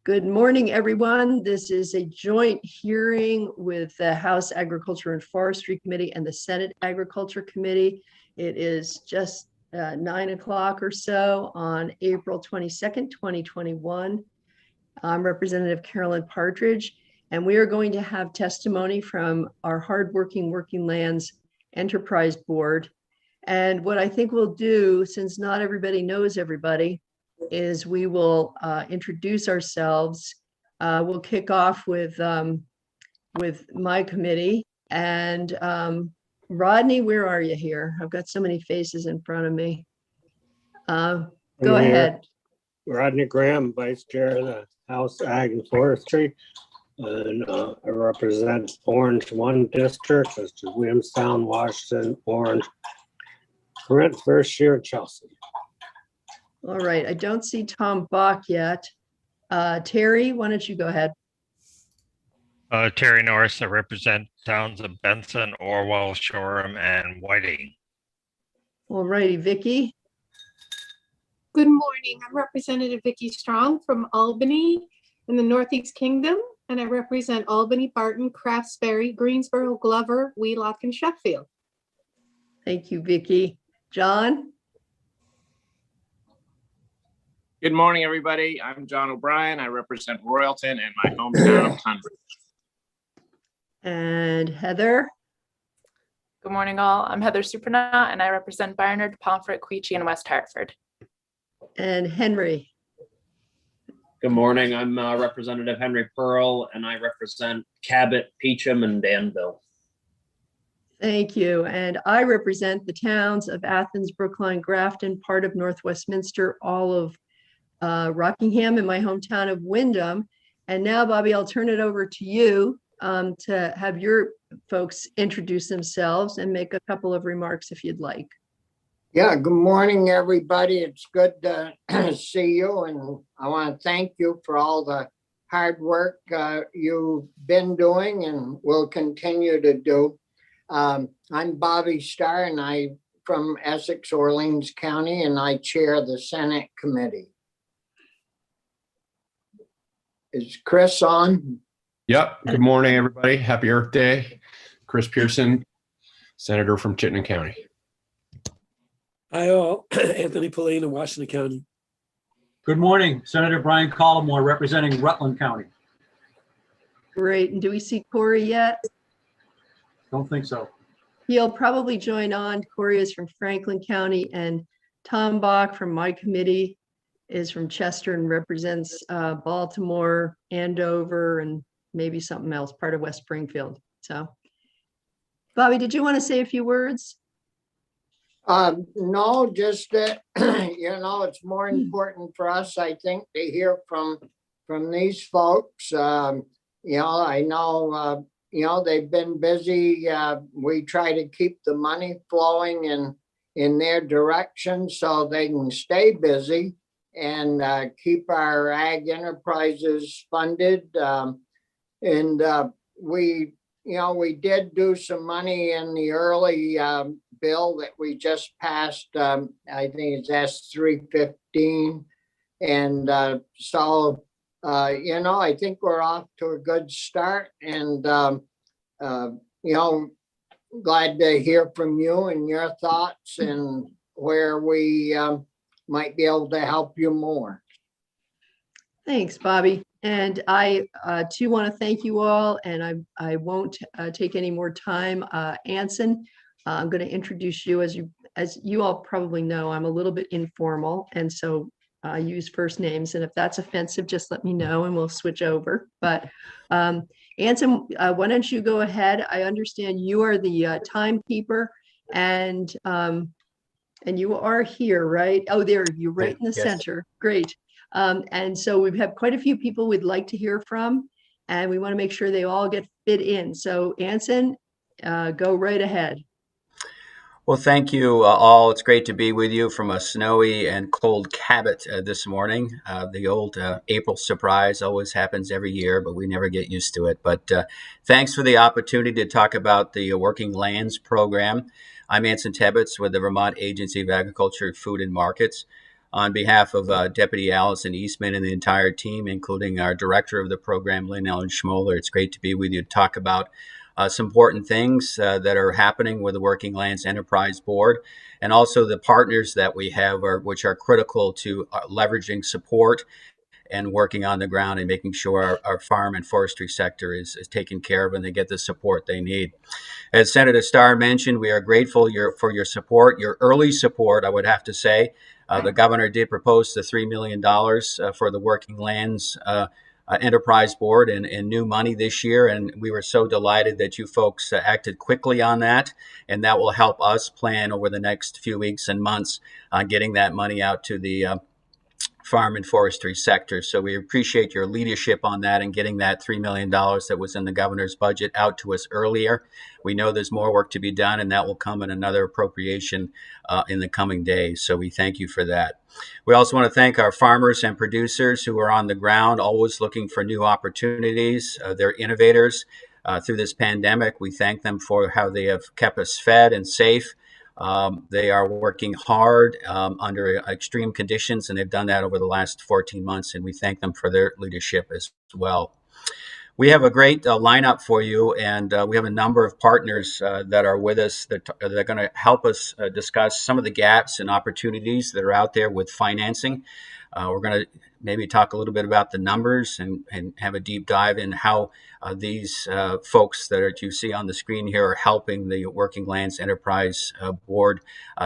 Good morning, everyone. This is a joint hearing with the House Agriculture and Forestry Committee and the Senate Agriculture Committee. It is just 9 o'clock or so on April 22nd, 2021. I'm Representative Carolyn Partridge, and we are going to have testimony from our hardworking Working Lands Enterprise Board. And what I think we'll do, since not everybody knows everybody, is we will introduce ourselves. We'll kick off with my committee. And Rodney, where are you here? I've got so many faces in front of me. Go ahead. Rodney Graham, Vice Chair of the House Ag and Forestry. And I represent Orange 1 District, which is Williamstown, Washington, Orange, Corinth, Berkshire, Chelsea. All right, I don't see Tom Bach yet. Terry, why don't you go ahead? Terry Norris, I represent towns of Benson, Orwell, Shoreham, and Whiting. All righty, Vicki. Good morning. I'm Representative Vicki Strong from Albany in the Northeast Kingdom, and I represent Albany, Barton, Craftsbury, Greensboro, Glover, Wheelock, and Sheffield. Thank you, Vicki. John? Good morning, everybody. I'm John O'Brien. I represent Royalton and my hometown of Tunbridge. And Heather? Good morning, all. I'm Heather Supernaut, and I represent Barnard, Pomfret, Queechee, and West Hartford. And Henry? Good morning. I'm Representative Henry Pearl, and I represent Cabot, Peacham, and Danville. Thank you. And I represent the towns of Athens, Brookline, Grafton, part of North Westminster, all of Rockingham, and my hometown of Windham. And now, Bobby, I'll turn it over to you to have your folks introduce themselves and make a couple of remarks if you'd like. Yeah, good morning, everybody. It's good to see you, and I want to thank you for all the hard work you've been doing and will continue to do. I'm Bobby Starr, and I'm from Essex, Orleans County, and I chair the Senate committee. Is Chris on? Yep. Good morning, everybody. Happy Earth Day. Chris Pearson, Senator from Chittenden County. Hi all, Anthony Pulliam in Washington County. Good morning, Senator Brian Collmore representing Rutland County. Great. And do we see Corey yet? Don't think so. He'll probably join on. Corey is from Franklin County, and Tom Bach from my committee is from Chester and represents Baltimore, Andover, and maybe something else, part of West Springfield. So, Bobby, did you want to say a few words? No, just that, it's more important for us, I think, to hear from these folks. I know, they've been busy. We try to keep the money flowing in their direction so they can stay busy and keep our ag enterprises funded. We did do some money in the early bill that we just passed. I think it's S315. And I think we're off to a good start, and, glad to hear from you and your thoughts and where we might be able to help you more. Thanks, Bobby. And I too want to thank you all, and I won't take any more time. Anson, I'm going to introduce you. As you all probably know, I'm a little bit informal, and so I use first names, and if that's offensive, just let me know and we'll switch over. But Anson, why don't you go ahead? I understand you are the timekeeper, and you are here, right? Oh, there, you're right in the center. Great. And so we've had quite a few people we'd like to hear from, and we want to make sure they all get fit in. So Anson, go right ahead. Well, thank you all. It's great to be with you from a snowy and cold Cabot this morning. The old April surprise always happens every year, but we never get used to it. But thanks for the opportunity to talk about the Working Lands Program. I'm Anson Tebbets with the Vermont Agency of Agriculture, Food and Markets. On behalf of Deputy Allison Eastman and the entire team, including our director of the program, Lynn Ellen Schmoller, it's great to be with you to talk about some important things that are happening with the Working Lands Enterprise Board, and also the partners that we have, which are critical to leveraging support and working on the ground and making sure our farm and forestry sector is taken care of and they get the support they need. As Senator Starr mentioned, we are grateful for your support, your early support, I would have to say. The governor did propose the $3 million for the Working Lands Enterprise Board and new money this year. And we were so delighted that you folks acted quickly on that. And that will help us plan over the next few weeks and months on getting that money out to the farm and forestry sector. So we appreciate your leadership on that and getting that $3 million that was in the governor's budget out to us earlier. We know there's more work to be done, and that will come in another appropriation in the coming days. So we thank you for that. We also want to thank our farmers and producers who are on the ground, always looking for new opportunities. They're innovators through this pandemic. We thank them for how they have kept us fed and safe. They are working hard under extreme conditions, and they've done that over the last 14 months, and we thank them for their leadership as well. We have a great lineup for you, and we have a number of partners that are with us that are going to help us discuss some of the gaps and opportunities that are out there with financing. We're going to maybe talk a little bit about the numbers and have a deep dive in how these folks that you see on the screen here are helping the Working Lands Enterprise Board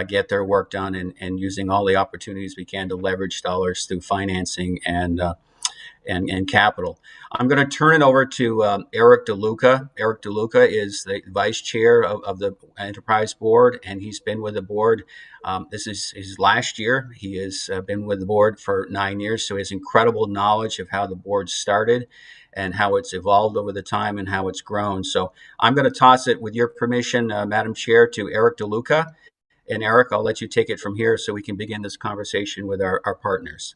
get their work done and using all the opportunities we can to leverage dollars through financing and capital. I'm going to turn it over to Eric DeLuca. Eric DeLuca is the vice chair of the Enterprise Board, and he's been with the board. This is his last year. He has been with the board for 9 years, so he has incredible knowledge of how the board started and how it's evolved over the time and how it's grown. So I'm going to toss it, with your permission, Madam Chair, to Eric DeLuca. And Eric, I'll let you take it from here so we can begin this conversation with our partners.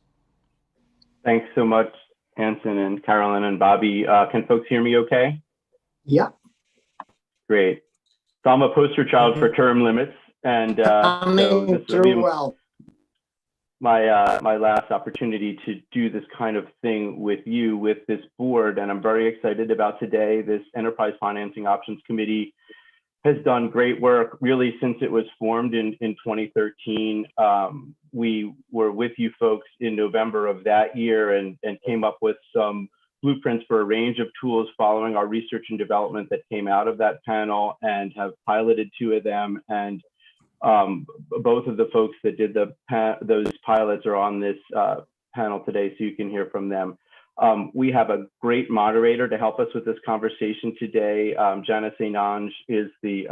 Thanks so much, Anson and Carolyn and Bobby. Can folks hear me okay? Yeah. Great. So I'm a poster child for term limits, and so this will be my last opportunity to do this kind of thing with you, with this board, and I'm very excited about today. This Enterprise Financing Options Committee has done great work really since it was formed in 2013. We were with you folks in November of that year and came up with some blueprints for a range of tools following our research and development that came out of that panel, and have piloted 2 of them. And both of the folks that did those pilots are on this panel today, so you can hear from them. We have a great moderator to help us with this conversation today. Janice Anand is the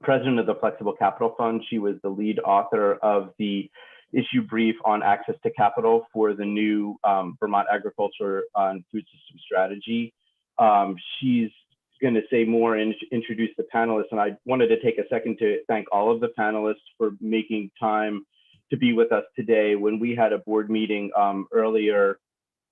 president of the Flexible Capital Fund. She was the lead author of the issue brief on access to capital for the new Vermont Agriculture and Food System Strategy. She's going to say more and introduce the panelists. And I wanted to take a second to thank all of the panelists for making time to be with us today. When we had a board meeting earlier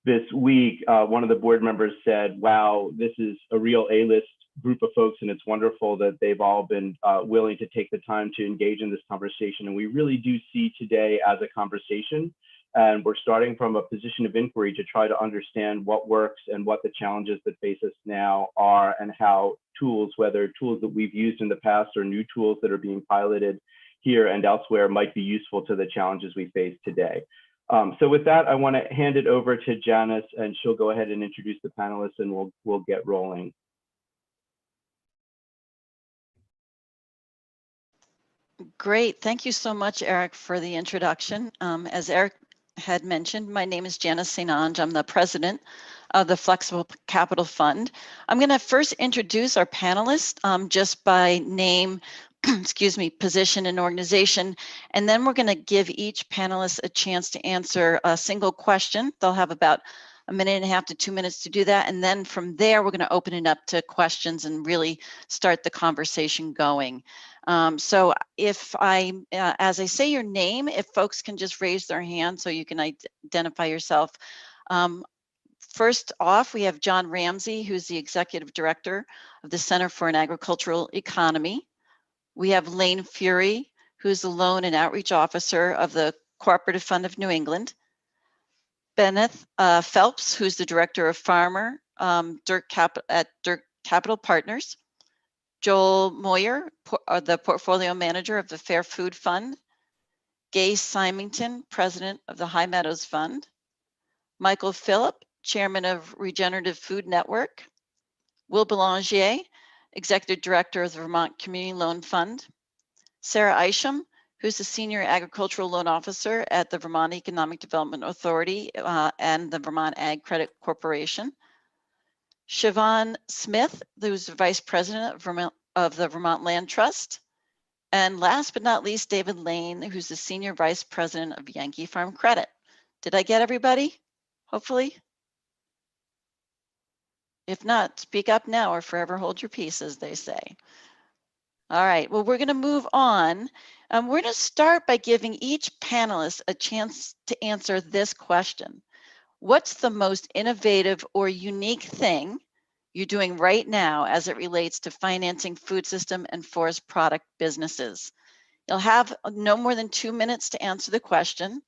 this week, one of the board members said, wow, this is a real A-list group of folks, and it's wonderful that they've all been willing to take the time to engage in this conversation. And we really do see today as a conversation, and we're starting from a position of inquiry to try to understand what works and what the challenges that face us now are, and how tools, whether tools that we've used in the past or new tools that are being piloted here and elsewhere, might be useful to the challenges we face today. So with that, I want to hand it over to Janice, and she'll go ahead and introduce the panelists, and we'll get rolling. Great. Thank you so much, Eric, for the introduction. As Eric had mentioned, my name is Janice Anand. I'm the president of the Flexible Capital Fund. I'm going to first introduce our panelists just by name, excuse me, position and organization, and then we're going to give each panelist a chance to answer a single question. They'll have about 1.5 minutes to 2 minutes to do that, and then from there we're going to open it up to questions and really start the conversation going. So if as I say your name, if folks can just raise their hand so you can identify yourself. First off, we have John Ramsey, who's the executive director of the Center for an Agricultural Economy. We have Lane Fury, who's the loan and outreach officer of the Cooperative Fund of New England, Benneth Phelps, who's the Director of Farmer at Dirk Capital Partners, Joel Moyer, the Portfolio Manager of the Fair Food Fund, Gay Symington, President of the High Meadows Fund, Michael Phillip, Chairman of Regenerative Food Network, Will Belanger, Executive Director of the Vermont Community Loan Fund, Sarah Isham, who's the Senior Agricultural Loan Officer at the Vermont Economic Development Authority and the Vermont Ag Credit Corporation, Siobhan Smith, who's the Vice President of the Vermont Land Trust, and last but not least, David Lane, who's the Senior Vice President of Yankee Farm Credit. Did I get everybody? Hopefully. If not, speak up now or forever hold your peace, as they say. All right, well, we're going to move on. We're going to start by giving each panelist a chance to answer this question. What's the most innovative or unique thing you're doing right now as it relates to financing food system and forest product businesses? You'll have no more than 2 minutes to answer the question.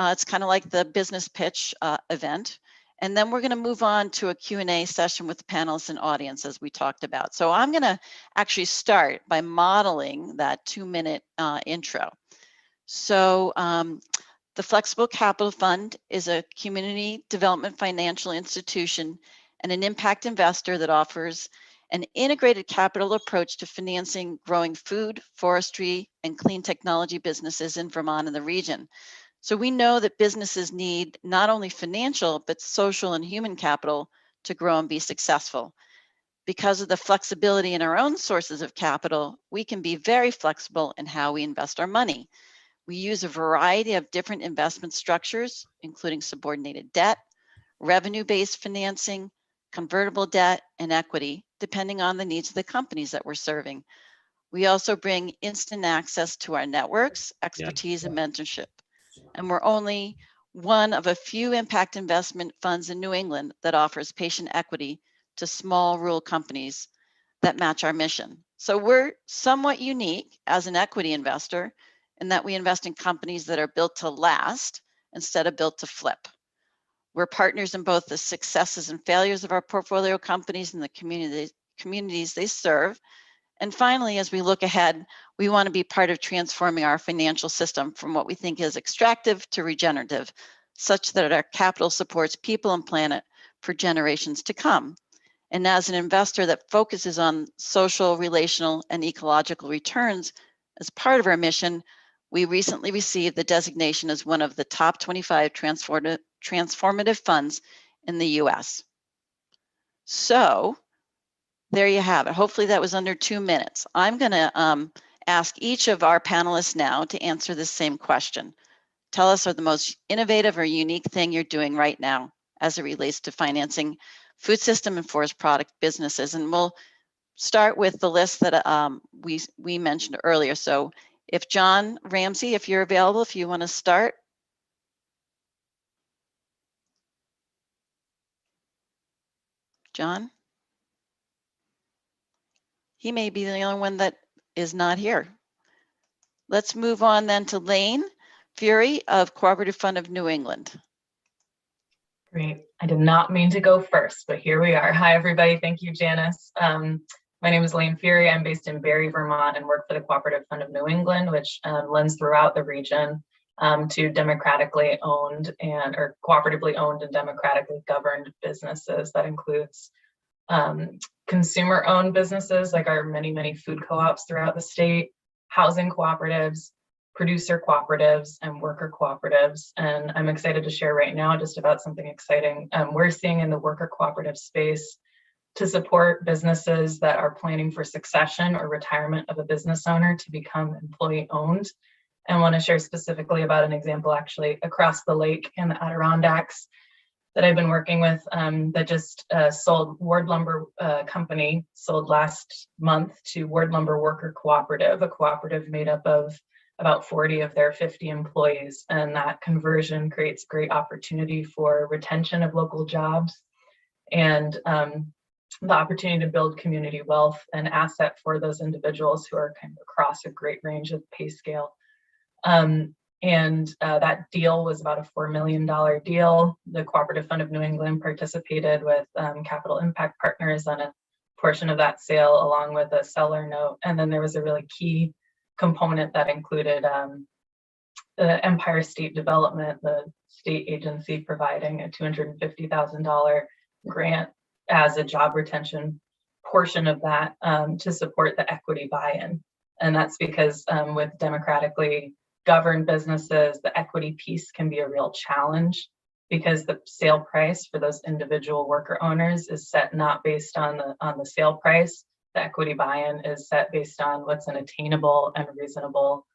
It's kind of like the business pitch event. And then we're going to move on to a Q&A session with the panelists and audience, as we talked about. So I'm going to actually start by modeling that 2-minute intro. So the Flexible Capital Fund is a community development financial institution and an impact investor that offers an integrated capital approach to financing growing food, forestry, and clean technology businesses in Vermont and the region. So we know that businesses need not only financial, but social and human capital to grow and be successful. Because of the flexibility in our own sources of capital, we can be very flexible in how we invest our money. We use a variety of different investment structures, including subordinated debt, revenue-based financing, convertible debt, and equity, depending on the needs of the companies that we're serving. We also bring instant access to our networks, expertise, and mentorship. And we're only one of a few impact investment funds in New England that offers patient equity to small rural companies that match our mission. So we're somewhat unique as an equity investor in that we invest in companies that are built to last instead of built to flip. We're partners in both the successes and failures of our portfolio companies and the communities they serve. And finally, as we look ahead, we want to be part of transforming our financial system from what we think is extractive to regenerative, such that our capital supports people and planet for generations to come. And as an investor that focuses on social, relational, and ecological returns as part of our mission, we recently received the designation as one of the top 25 transformative funds in the US. So there you have it. Hopefully that was under 2 minutes. I'm going to ask each of our panelists now to answer the same question. Tell us the most innovative or unique thing you're doing right now as it relates to financing food system and forest product businesses. And we'll start with the list that we mentioned earlier. So if John Ramsey, if you're available, if you want to start. John? He may be the only one that is not here. Let's move on then to Lane Fury of Cooperative Fund of New England. Great. I did not mean to go first, but here we are. Hi, everybody. Thank you, Janice. My name is Lane Fury. I'm based in Barre, Vermont, and work for the Cooperative Fund of New England, which lends throughout the region to democratically owned or cooperatively owned and democratically governed businesses. That includes consumer-owned businesses like our many, many food co-ops throughout the state, housing cooperatives, producer cooperatives, and worker cooperatives. And I'm excited to share right now just about something exciting we're seeing in the worker cooperative space to support businesses that are planning for succession or retirement of a business owner to become employee-owned. And I want to share specifically about an example actually across the lake in the Adirondacks that I've been working with that just sold Ward Lumber Company, sold last month to Ward Lumber Worker Cooperative, a cooperative made up of about 40 of their 50 employees. And that conversion creates great opportunity for retention of local jobs and the opportunity to build community wealth and asset for those individuals who are kind of across a great range of pay scale. And that deal was about a $4 million deal. The Cooperative Fund of New England participated with Capital Impact Partners on a portion of that sale, along with a seller note. And then there was a really key component that included the Empire State Development, the state agency, providing a $250,000 grant as a job retention portion of that to support the equity buy-in. And that's because with democratically governed businesses, the equity piece can be a real challenge, because the sale price for those individual worker owners is set not based on the sale price. The equity buy-in is set based on what's an attainable and reasonable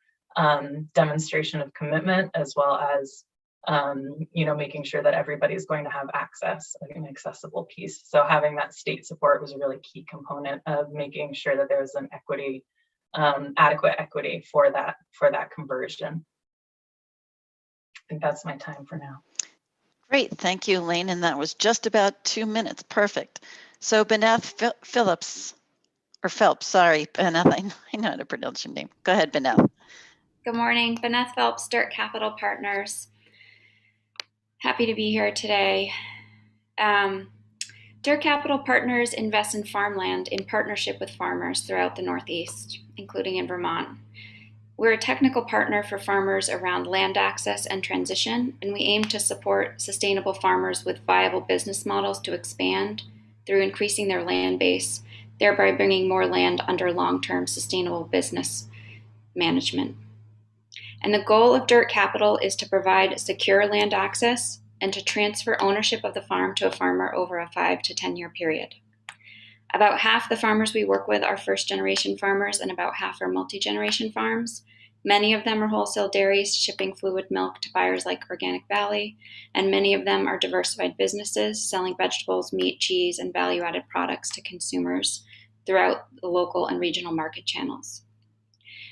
demonstration of commitment, as well as making sure that everybody's going to have access, like an accessible piece. So having that state support was a really key component of making sure that there was an equity, adequate equity for that conversion. I think that's my time for now. Great, thank you, Elaine. And that was just about 2 minutes. Perfect. So Beneth Phillips, or Phelps, sorry, Beneth, I know how to pronounce your name. Go ahead, Beneth. Good morning, Beneth Phelps, Dirt Capital Partners. Happy to be here today. Dirt Capital Partners invest in farmland in partnership with farmers throughout the Northeast, including in Vermont. We're a technical partner for farmers around land access and transition, and we aim to support sustainable farmers with viable business models to expand through increasing their land base, thereby bringing more land under long-term sustainable business management. And the goal of Dirt Capital is to provide secure land access and to transfer ownership of the farm to a farmer over a 5 to 10 year period. About half the farmers we work with are first-generation farmers, and about half are multi-generation farms. Many of them are wholesale dairies shipping fluid milk to buyers like Organic Valley, and many of them are diversified businesses selling vegetables, meat, cheese, and value-added products to consumers throughout the local and regional market channels.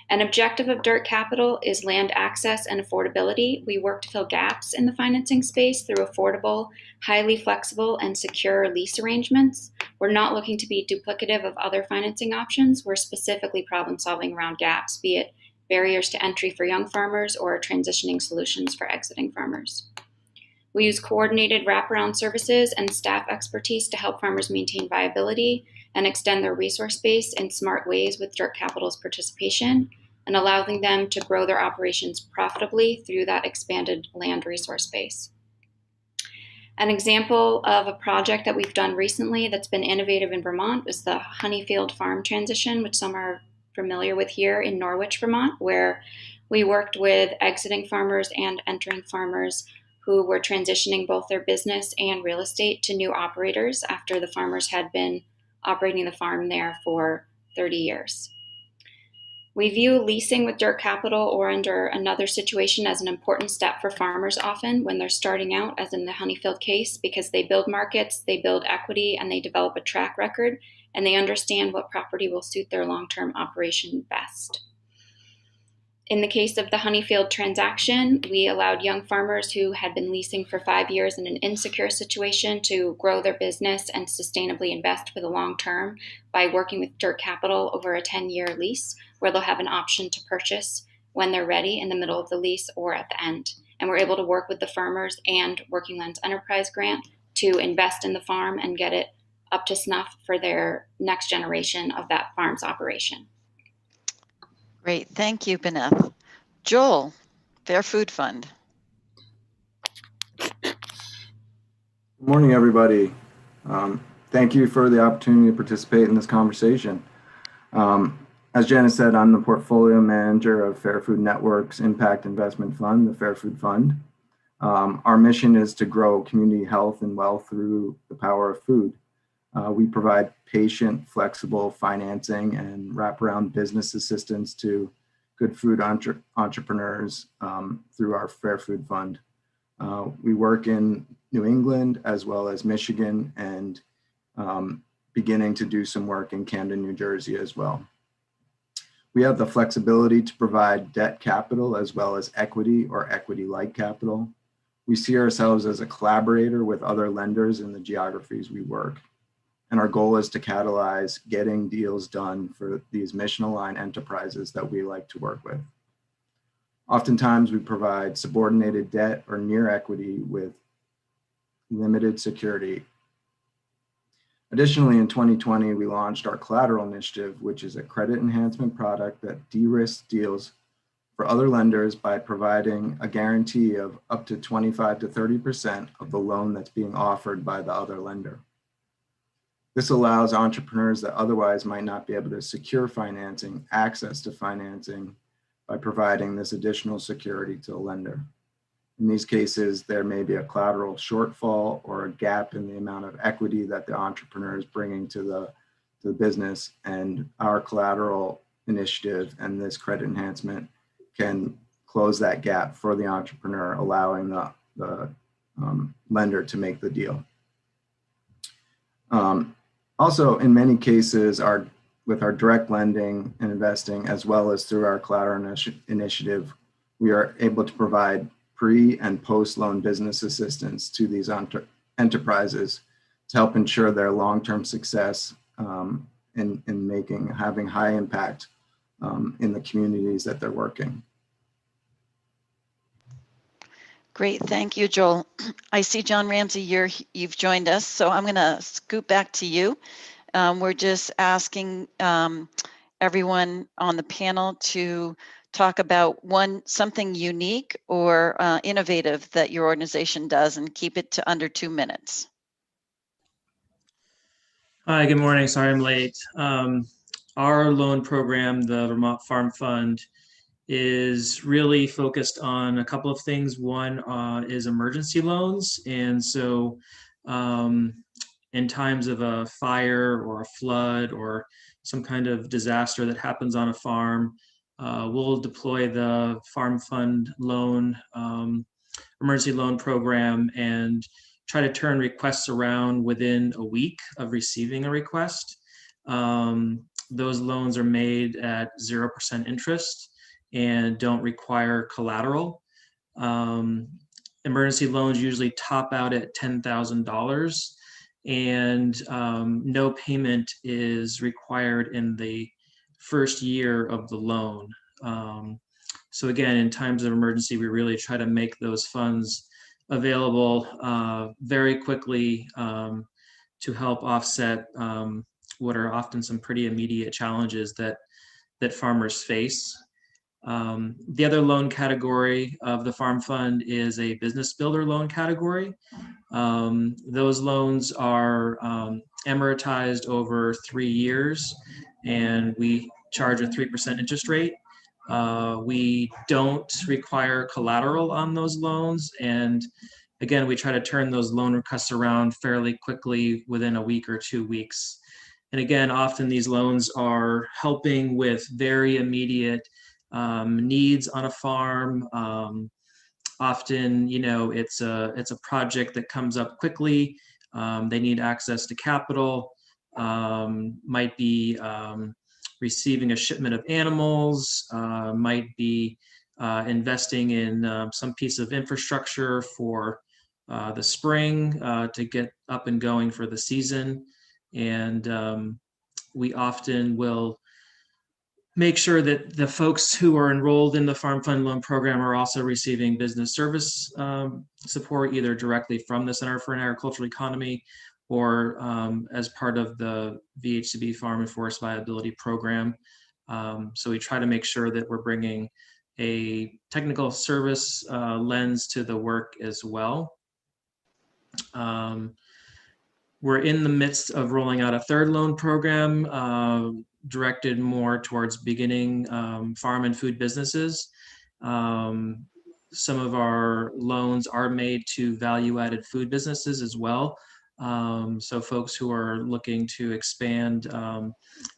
An objective of Dirt Capital is land access and affordability. We work to fill gaps in the financing space through affordable, highly flexible, and secure lease arrangements. We're not looking to be duplicative of other financing options. We're specifically problem solving around gaps, be it barriers to entry for young farmers or transitioning solutions for exiting farmers. We use coordinated wraparound services and staff expertise to help farmers maintain viability and extend their resource base in smart ways with Dirt Capital's participation, and allowing them to grow their operations profitably through that expanded land resource base. An example of a project that we've done recently that's been innovative in Vermont was the Honeyfield Farm transition, which some are familiar with here in Norwich, Vermont, where we worked with exiting farmers and entering farmers who were transitioning both their business and real estate to new operators after the farmers had been operating the farm there for 30 years. We view leasing with Dirt Capital or under another situation as an important step for farmers often when they're starting out, as in the Honeyfield case, because they build markets, they build equity, and they develop a track record, and they understand what property will suit their long-term operation best. In the case of the Honeyfield transaction, we allowed young farmers who had been leasing for 5 years in an insecure situation to grow their business and sustainably invest for the long term by working with Dirt Capital over a 10-year lease, where they'll have an option to purchase when they're ready in the middle of the lease or at the end. And we're able to work with the farmers and Working Lands Enterprise Grant to invest in the farm and get it up to snuff for their next generation of that farm's operation. Great, thank you, Beneth. Joel, Fair Food Fund. Good morning, everybody. Thank you for the opportunity to participate in this conversation. As Janice said, I'm the portfolio manager of Fair Food Network's Impact Investment Fund, the Fair Food Fund. Our mission is to grow community health and wealth through the power of food. We provide patient, flexible financing and wraparound business assistance to good food entrepreneurs through our Fair Food Fund. We work in New England as well as Michigan, and beginning to do some work in Camden, New Jersey as well. We have the flexibility to provide debt capital as well as equity or equity-like capital. We see ourselves as a collaborator with other lenders in the geographies we work. And our goal is to catalyze getting deals done for these mission-aligned enterprises that we like to work with. Oftentimes, we provide subordinated debt or near equity with limited security. Additionally, in 2020, we launched our Collateral Initiative, which is a credit enhancement product that de-risks deals for other lenders by providing a guarantee of up to 25 to 30% of the loan that's being offered by the other lender. This allows entrepreneurs that otherwise might not be able to secure financing access to financing by providing this additional security to the lender. In these cases, there may be a collateral shortfall or a gap in the amount of equity that the entrepreneur is bringing to the business, and our Collateral Initiative and this credit enhancement can close that gap for the entrepreneur, allowing the lender to make the deal. Also, in many cases, with our direct lending and investing, as well as through our Collateral Initiative, we are able to provide pre and post-loan business assistance to these enterprises to help ensure their long-term success in having high impact in the communities that they're working. Great, thank you, Joel. I see John Ramsey, you've joined us, so I'm going to scoot back to you. We're just asking everyone on the panel to talk about something unique or innovative that your organization does, and keep it to under 2 minutes. Hi, good morning. Sorry I'm late. Our loan program, the Vermont Farm Fund, is really focused on a couple of things. One is emergency loans. And so in times of a fire or a flood or some kind of disaster that happens on a farm, we'll deploy the Farm Fund loan, emergency loan program, and try to turn requests around within a week of receiving a request. Those loans are made at 0% interest and don't require collateral. Emergency loans usually top out at $10,000, and no payment is required in the first year of the loan. So again, in times of emergency, we really try to make those funds available very quickly to help offset what are often some pretty immediate challenges that farmers face. The other loan category of the Farm Fund is a business builder loan category. Those loans are amortized over 3 years, and we charge a 3% interest rate. We don't require collateral on those loans, and again, we try to turn those loan requests around fairly quickly within a week or 2 weeks. And again, often these loans are helping with very immediate needs on a farm. Often, it's a project that comes up quickly. They need access to capital, might be receiving a shipment of animals, might be investing in some piece of infrastructure for the spring to get up and going for the season. And we often will make sure that the folks who are enrolled in the Farm Fund loan program are also receiving business service support, either directly from the Center for an Agricultural Economy or as part of the VHCB Farm and Forest Viability Program. So we try to make sure that we're bringing a technical service lens to the work as well. We're in the midst of rolling out a third loan program directed more towards beginning farm and food businesses. Some of our loans are made to value-added food businesses as well. So folks who are looking to expand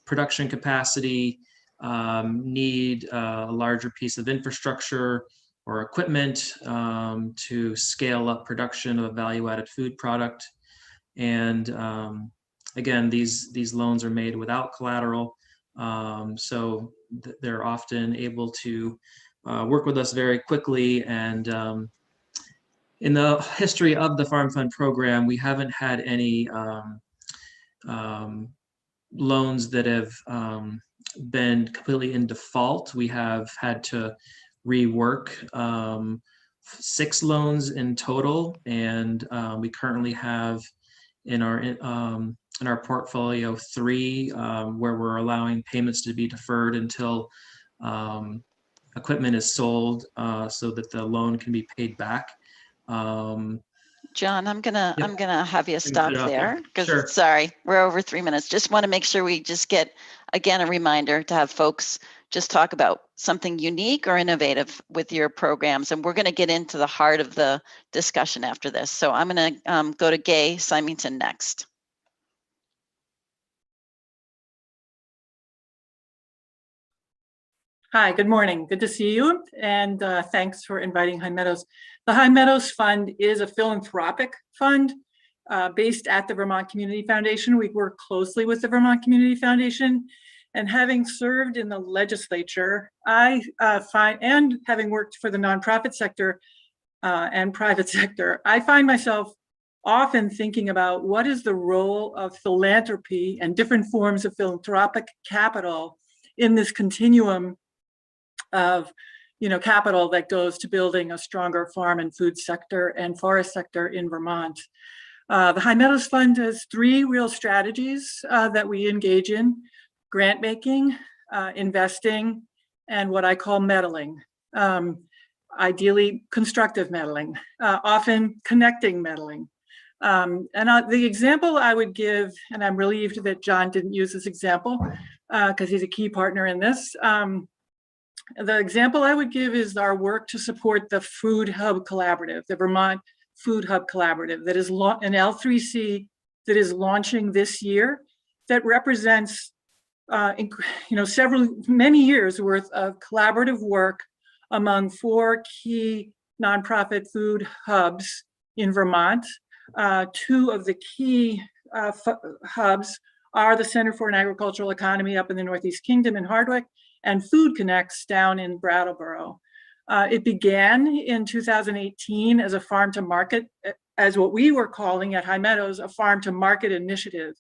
production capacity, need a larger piece of infrastructure or equipment to scale up production of a value-added food product. And again, these loans are made without collateral, so they're often able to work with us very quickly. And in the history of the Farm Fund program, we haven't had any loans that have been completely in default. We have had to rework 6 loans in total, and we currently have in our portfolio 3 where we're allowing payments to be deferred until equipment is sold so that the loan can be paid back. John, I'm gonna have you stop it off there there. because Sure. sorry, we're over 3 minutes. Just want to make sure we just get again a reminder to have folks just talk about something unique or innovative with your programs, and we're going to get into the heart of the discussion after this. So I'm going to go to Gay Symington next. Hi, good morning. Good to see you, and thanks for inviting High Meadows. The High Meadows Fund is a philanthropic fund based at the Vermont Community Foundation. We work closely with the Vermont Community Foundation, and having served in the legislature, I find, and having worked for the nonprofit sector and private sector, I find myself often thinking about what is the role of philanthropy and different forms of philanthropic capital in this continuum of capital that goes to building a stronger farm and food sector and forest sector in Vermont. The High Meadows Fund has 3 real strategies that we engage in: grant making, investing, and what I call meddling. Ideally constructive meddling, often connecting meddling. The example I would give, and I'm relieved that John didn't use this example because he's a key partner in this. The example I would give is our work to support the Food Hub Collaborative, the Vermont Food Hub Collaborative, that is an L3C that is launching this year, that represents many years worth of collaborative work among 4 key nonprofit food hubs in Vermont. 2 of the key hubs are the Center for an Agricultural Economy up in the Northeast Kingdom in Hardwick, and Food Connects down in Brattleboro. It began in 2018 as a farm to market, as what we were calling at High Meadows, a farm to market initiative.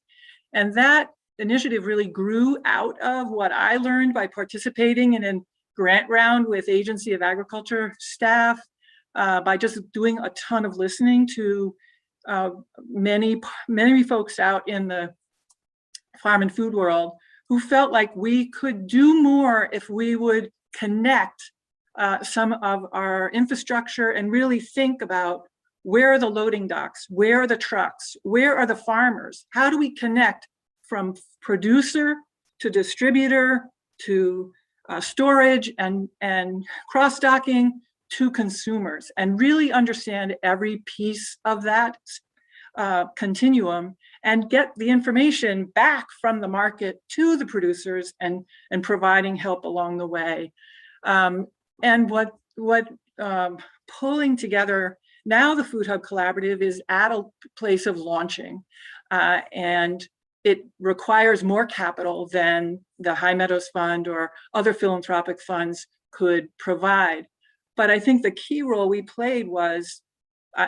And that initiative really grew out of what I learned by participating in a grant round with Agency of Agriculture staff, by just doing a ton of listening to many folks out in the farm and food world who felt like we could do more if we would connect some of our infrastructure and really think about where are the loading docks, where are the trucks, where are the farmers, how do we connect from producer to distributor to storage and cross-docking to consumers, and really understand every piece of that continuum and get the information back from the market to the producers and providing help along the way. And what pulling together now the Food Hub Collaborative is at a place of launching, and it requires more capital than the High Meadows Fund or other philanthropic funds could provide. But I think the key role we played was,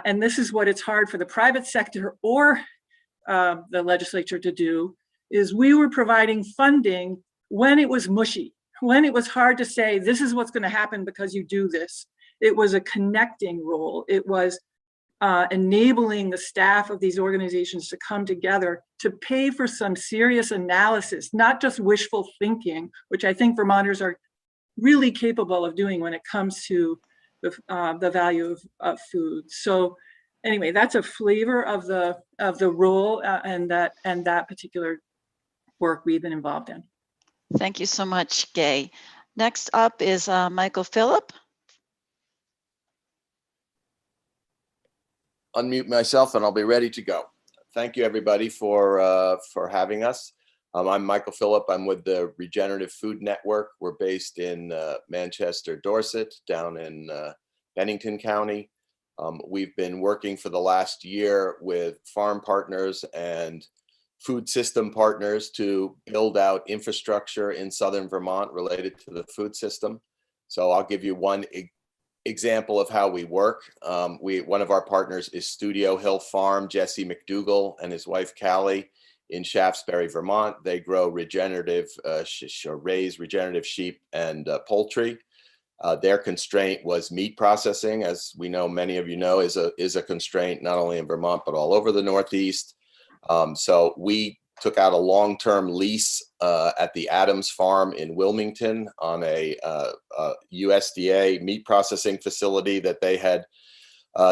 and this is what it's hard for the private sector or the legislature to do, is we were providing funding when it was mushy, when it was hard to say, this is what's going to happen because you do this. It was a connecting role. It was enabling the staff of these organizations to come together to pay for some serious analysis, not just wishful thinking, which I think Vermonters are really capable of doing when it comes to the value of food. So anyway, that's a flavor of the role and that particular work we've been involved in. Thank you so much, Gay. Next up is Michael Phillip. Unmute myself and I'll be ready to go. Thank you everybody for having us. I'm Michael Phillip. I'm with the Regenerative Food Network. We're based in Manchester, Dorset, down in Bennington County. We've been working for the last year with farm partners and food system partners to build out infrastructure in southern Vermont related to the food system. So I'll give you one example of how we work. One of our partners is Studio Hill Farm, Jesse McDougall and his wife Callie in Shaftesbury, Vermont. They grow regenerative, raise regenerative sheep and poultry. Their constraint was meat processing, as we know, many of you know, is a constraint not only in Vermont but all over the Northeast. So we took out a long-term lease at the Adams Farm in Wilmington on a USDA meat processing facility that they had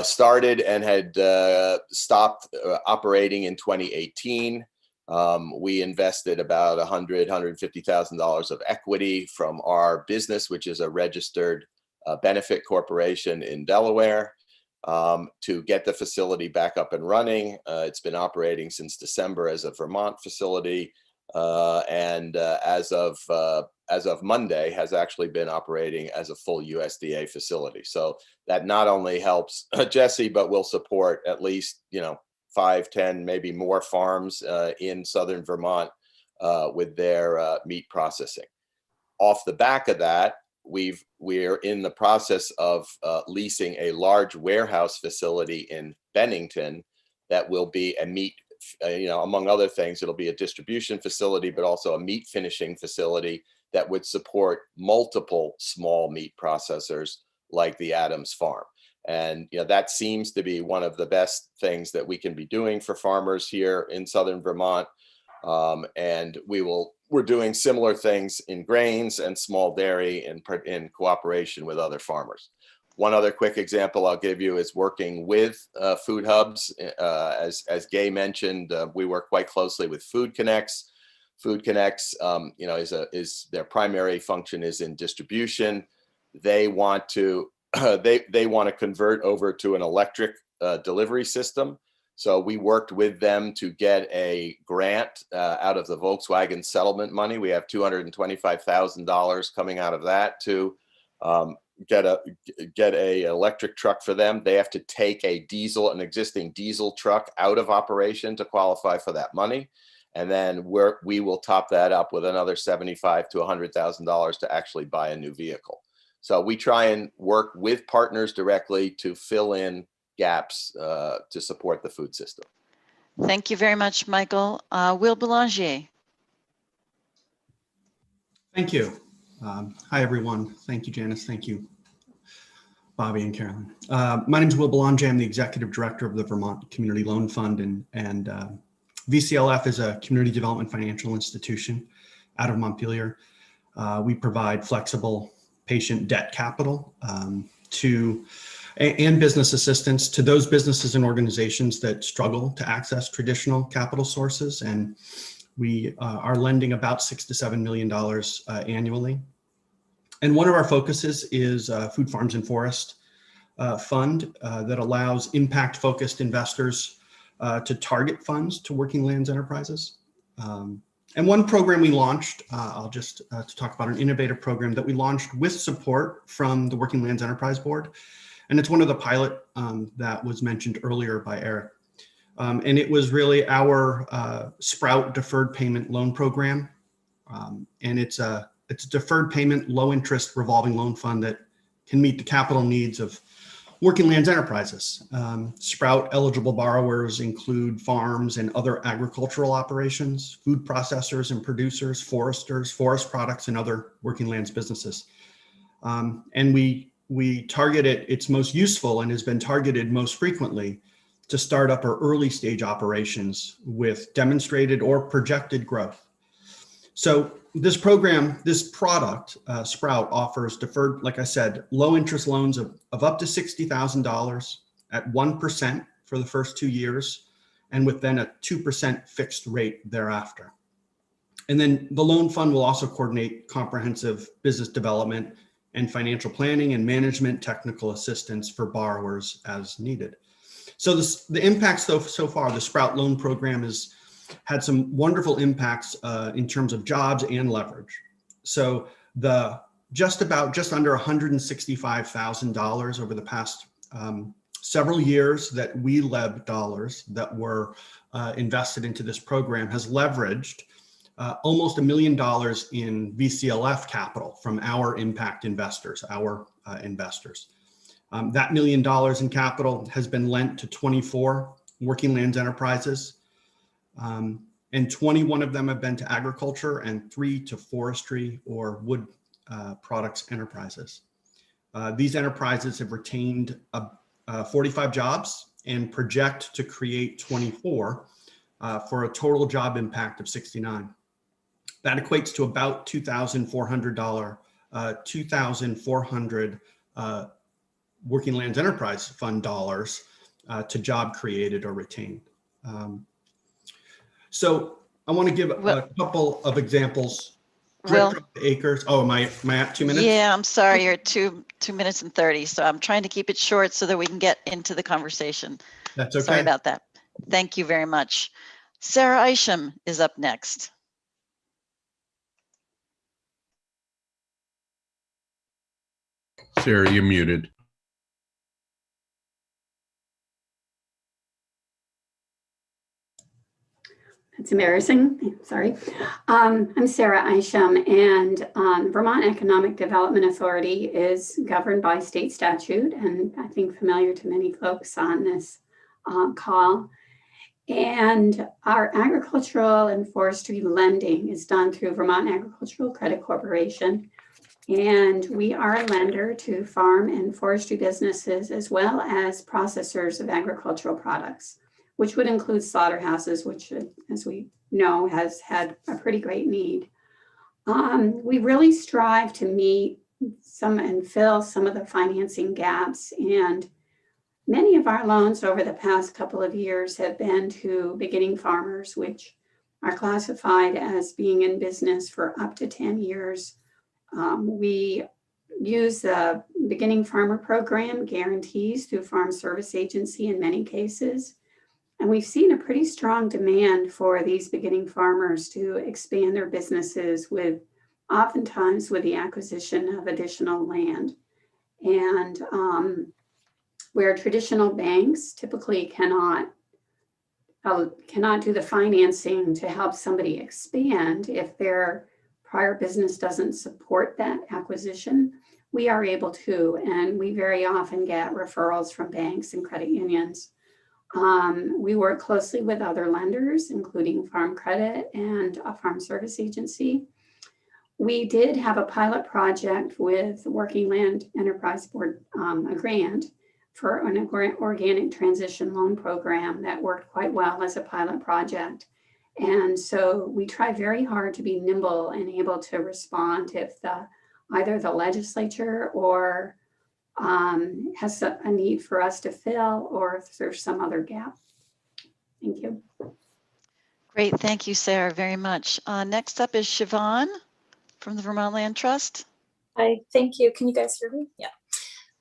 started and had stopped operating in 2018. We invested about $150,000 of equity from our business, which is a registered benefit corporation in Delaware, to get the facility back up and running. It's been operating since December as a Vermont facility, and as of Monday has actually been operating as a full USDA facility. So that not only helps Jesse, but will support at least 5, 10, maybe more farms in southern Vermont with their meat processing. Off the back of that, we're in the process of leasing a large warehouse facility in Bennington that will be a meat, among other things, it'll be a distribution facility, but also a meat finishing facility that would support multiple small meat processors like the Adams Farm. And that seems to be one of the best things that we can be doing for farmers here in southern Vermont. And we're doing similar things in grains and small dairy in cooperation with other farmers. One other quick example I'll give you is working with Food Hubs. As Gay mentioned, we work quite closely with Food Connects. Food Connects, is their primary function is in distribution. They want to they want to convert over to an electric delivery system. So we worked with them to get a grant out of the Volkswagen settlement money. We have $225,000 coming out of that to get a electric truck for them. They have to take an existing diesel truck out of operation to qualify for that money. And then we will top that up with another $75,000 to $100,000 to actually buy a new vehicle. So we try and work with partners directly to fill in gaps to support the food system. Thank you very much, Michael. Will Boulanger. Thank you. Hi, everyone. Thank you, Janice. Thank you, Bobby and Carolyn. My name is Will Boulanger. I'm the Executive Director of the Vermont Community Loan Fund, and VCLF is a community development financial institution out of Montpelier. We provide flexible patient debt capital and business assistance to those businesses and organizations that struggle to access traditional capital sources. And we are lending about $6 to $7 million annually. And one of our focuses is Food Farms and Forest Fund that allows impact-focused investors to target funds to working lands enterprises. And one program we launched, I'll just to talk about an innovative program that we launched with support from the Working Lands Enterprise Board. And it's one of the pilot that was mentioned earlier by Eric. And it was really our Sprout deferred payment loan program. And it's a deferred payment, low interest revolving loan fund that can meet the capital needs of working lands enterprises. Sprout eligible borrowers include farms and other agricultural operations, food processors and producers, foresters, forest products, and other working lands businesses. And we target it, it's most useful and has been targeted most frequently to startup or early stage operations with demonstrated or projected growth. So this program, this product, Sprout, offers deferred, like I said, low interest loans of up to $60,000 at 1% for the first 2 years, and with then a 2% fixed rate thereafter. And then the loan fund will also coordinate comprehensive business development and financial planning and management technical assistance for borrowers as needed. So the impacts so far, the Sprout loan program has had some wonderful impacts in terms of jobs and leverage. So just under $165,000 over the past several years that WeLab dollars that were invested into this program has leveraged almost $1 million in VCLF capital from our impact investors, that $1 million in capital has been lent to 24 working lands enterprises, and 21 of them have been to agriculture and 3 to forestry or wood products enterprises. These enterprises have retained 45 jobs and project to create 24 for a total job impact of 69. That equates to about $2,400 Working Lands Enterprise Fund dollars to job created or retained. So I want to give a couple of examples. Will, Acres. Oh, am I at 2 minutes? yeah, I'm sorry, you're at 2 minutes and 30. So I'm trying to keep it short so that we can get into the conversation. That's okay. Sorry about that. Thank you very much. Sarah Isham is up next. Sarah, you're muted. It's embarrassing. Sorry. I'm Sarah Isham, and Vermont Economic Development Authority is governed by state statute, and I think familiar to many folks on this call. And our agricultural and forestry lending is done through Vermont Agricultural Credit Corporation. And we are a lender to farm and forestry businesses, as well as processors of agricultural products, which would include slaughterhouses, which, as we know, has had a pretty great need. We really strive to meet some and fill some of the financing gaps. And many of our loans over the past couple of years have been to beginning farmers, which are classified as being in business for up to 10 years. We use the Beginning Farmer Program guarantees through Farm Service Agency in many cases. And we've seen a pretty strong demand for these beginning farmers to expand their businesses with, oftentimes with the acquisition of additional land. And where traditional banks typically cannot do the financing to help somebody expand if their prior business doesn't support that acquisition, we are able to, and we very often get referrals from banks and credit unions. We work closely with other lenders, including Farm Credit and a Farm Service Agency. We did have a pilot project with Working Land Enterprise Board, a grant for an organic transition loan program that worked quite well as a pilot project. And so we try very hard to be nimble and able to respond if either the legislature or has a need for us to fill, or if there's some other gap. Thank you. Great, thank you, Sarah, very much. Next up is Siobhan from the Vermont Land Trust. Hi, thank you. Can you guys hear me? Yeah.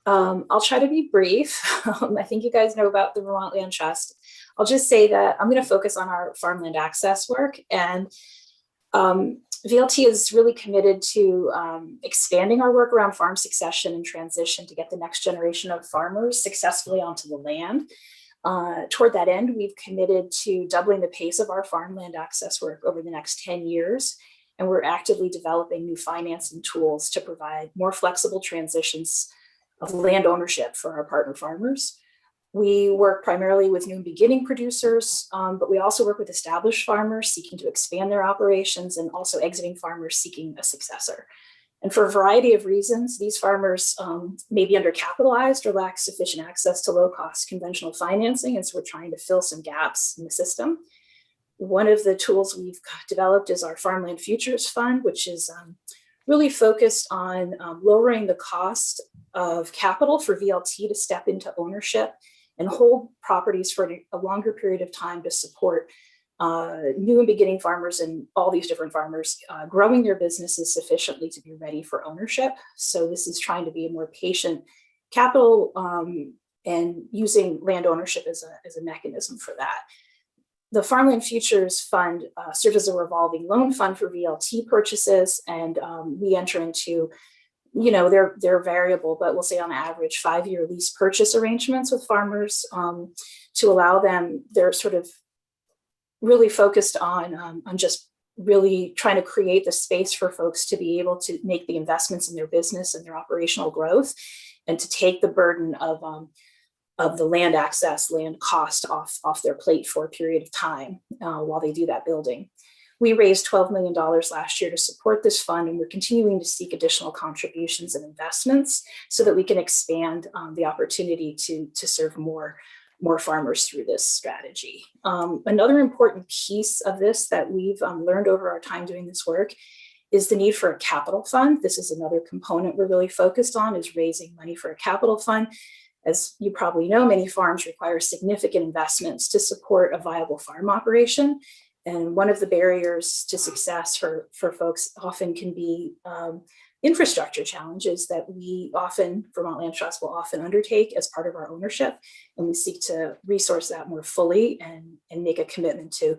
I'll try to be brief. I think you guys know about the Vermont Land Trust. I'll just say that I'm going to focus on our farmland access work, and VLT is really committed to expanding our work around farm succession and transition to get the next generation of farmers successfully onto the land. Toward that end, we've committed to doubling the pace of our farmland access work over the next 10 years. And we're actively developing new financing tools to provide more flexible transitions of land ownership for our partner farmers. We work primarily with new and beginning producers, but we also work with established farmers seeking to expand their operations and also exiting farmers seeking a successor. And for a variety of reasons, these farmers may be undercapitalized or lack sufficient access to low-cost conventional financing, and so we're trying to fill some gaps in the system. One of the tools we've developed is our Farmland Futures Fund, which is really focused on lowering the cost of capital for VLT to step into ownership and hold properties for a longer period of time to support new and beginning farmers and all these different farmers growing their businesses sufficiently to be ready for ownership. So this is trying to be a more patient capital and using land ownership as a mechanism for that. The Farmland Futures Fund serves as a revolving loan fund for VLT purchases, and we enter into, they're variable, but we'll say on average 5-year lease purchase arrangements with farmers to allow them. They're sort of really focused on just really trying to create the space for folks to be able to make the investments in their business and their operational growth, and to take the burden of the land access, land cost off their plate for a period of time while they do that building. We raised $12 million last year to support this fund, and we're continuing to seek additional contributions and investments so that we can expand the opportunity to serve more farmers through this strategy. Another important piece of this that we've learned over our time doing this work is the need for a capital fund. This is another component we're really focused on, is raising money for a capital fund. As you probably know, many farms require significant investments to support a viable farm operation. And one of the barriers to success for folks often can be infrastructure challenges that Vermont Land Trust will often undertake as part of our ownership. And we seek to resource that more fully and make a commitment to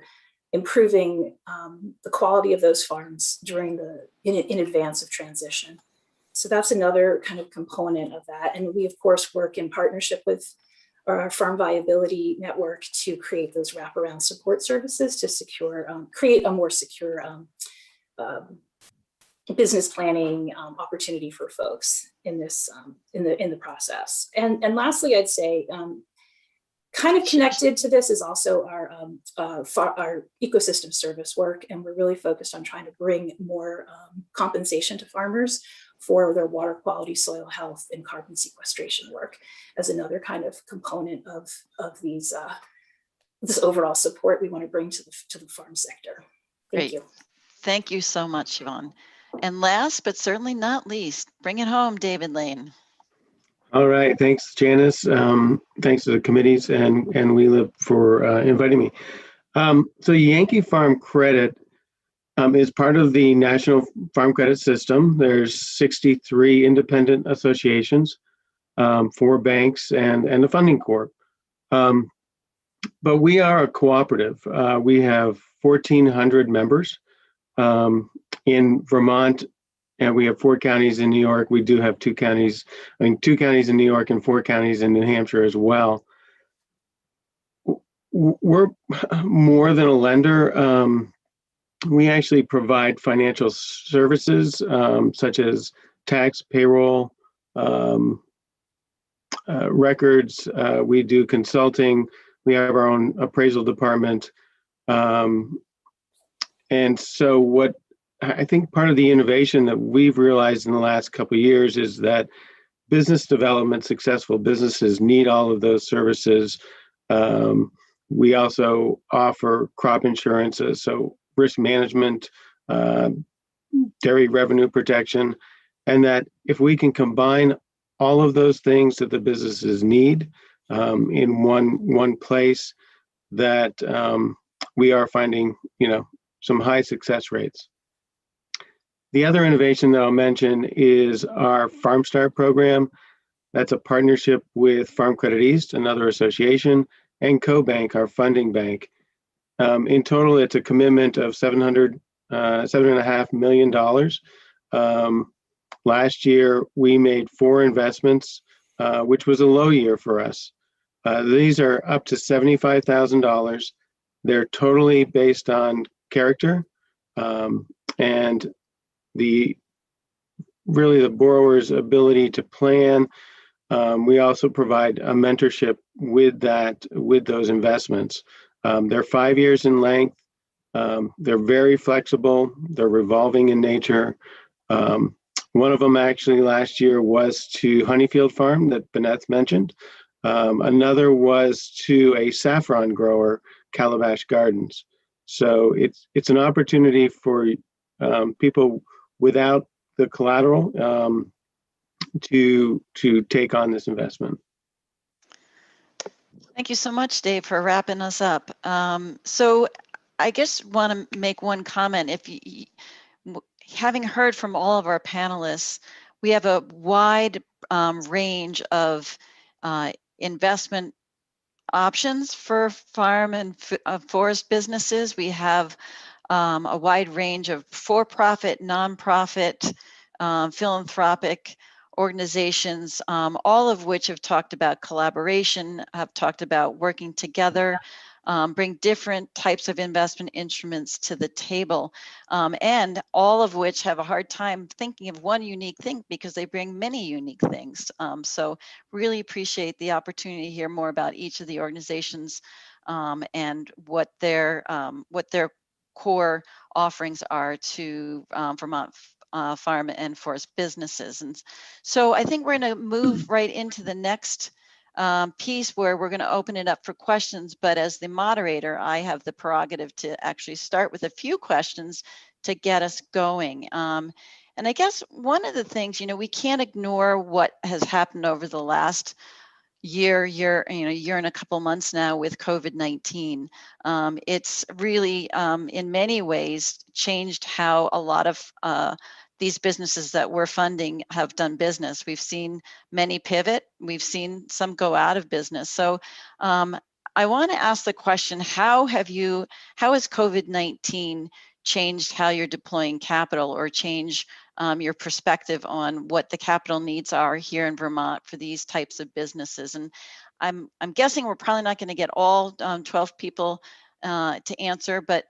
improving the quality of those farms in advance of transition. So that's another kind of component of that. And we, of course, work in partnership with our Farm Viability Network to create those wraparound support services to create a more secure business planning opportunity for folks in this in the process. And lastly, I'd say kind of connected to this is also our ecosystem service work, and we're really focused on trying to bring more compensation to farmers for their water quality, soil health, and carbon sequestration work as another kind of component of this overall support we want to bring to the farm sector. Thank you. Thank you so much, Yvonne. And last but certainly not least, bring it home, David Lane. All right, thanks, Janice. Thanks to the committees and WeLive for inviting me. So Yankee Farm Credit is part of the National Farm Credit System. There's 63 independent associations, 4 banks, and a funding corp. But we are a cooperative. We have 1,400 members in Vermont, and we have 4 counties in New York. We do have 2 counties, 2 counties in New York and 4 counties in New Hampshire as well. We're more than a lender. We actually provide financial services such as tax, payroll, records. We do consulting. We have our own appraisal department. And so what I think part of the innovation that we've realized in the last couple of years is that business development, successful businesses need all of those services. We also offer crop insurances, so risk management, dairy revenue protection, and that if we can combine all of those things that the businesses need in one place, that we are finding, some high success rates. The other innovation that I'll mention is our Farm Start program. That's a partnership with Farm Credit East, another association, and CoBank, our funding bank. In total, it's a commitment of $7.5 million. Last year, we made 4 investments, which was a low year for us. These are up to $75,000. They're totally based on character and the borrower's ability to plan. We also provide a mentorship with those investments. They're 5 years in length. They're very flexible. They're revolving in nature. One of them actually last year was to Honeyfield Farm that Bennett mentioned. Another was to a saffron grower, Calabash Gardens. So it's an opportunity for people without the collateral to take on this investment. Thank you so much, Dave, for wrapping us up. So I just want to make one comment. Having heard from all of our panelists, we have a wide range of investment options for farm and forest businesses. We have a wide range of for-profit, nonprofit, philanthropic organizations, all of which have talked about collaboration, have talked about working together, bring different types of investment instruments to the table, and all of which have a hard time thinking of one unique thing because they bring many unique things. So really appreciate the opportunity to hear more about each of the organizations and what their core offerings are to Vermont farm and forest businesses. And so I think we're going to move right into the next piece where we're going to open it up for questions. But as the moderator, I have the prerogative to actually start with a few questions to get us going. And I guess one of the things, we can't ignore what has happened over the last year and a couple months now with COVID-19. It's really, in many ways, changed how a lot of these businesses that we're funding have done business. We've seen many pivot. We've seen some go out of business. So I want to ask the question, how has COVID-19 changed how you're deploying capital or change your perspective on what the capital needs are here in Vermont for these types of businesses? And I'm guessing we're probably not going to get all 12 people to answer, but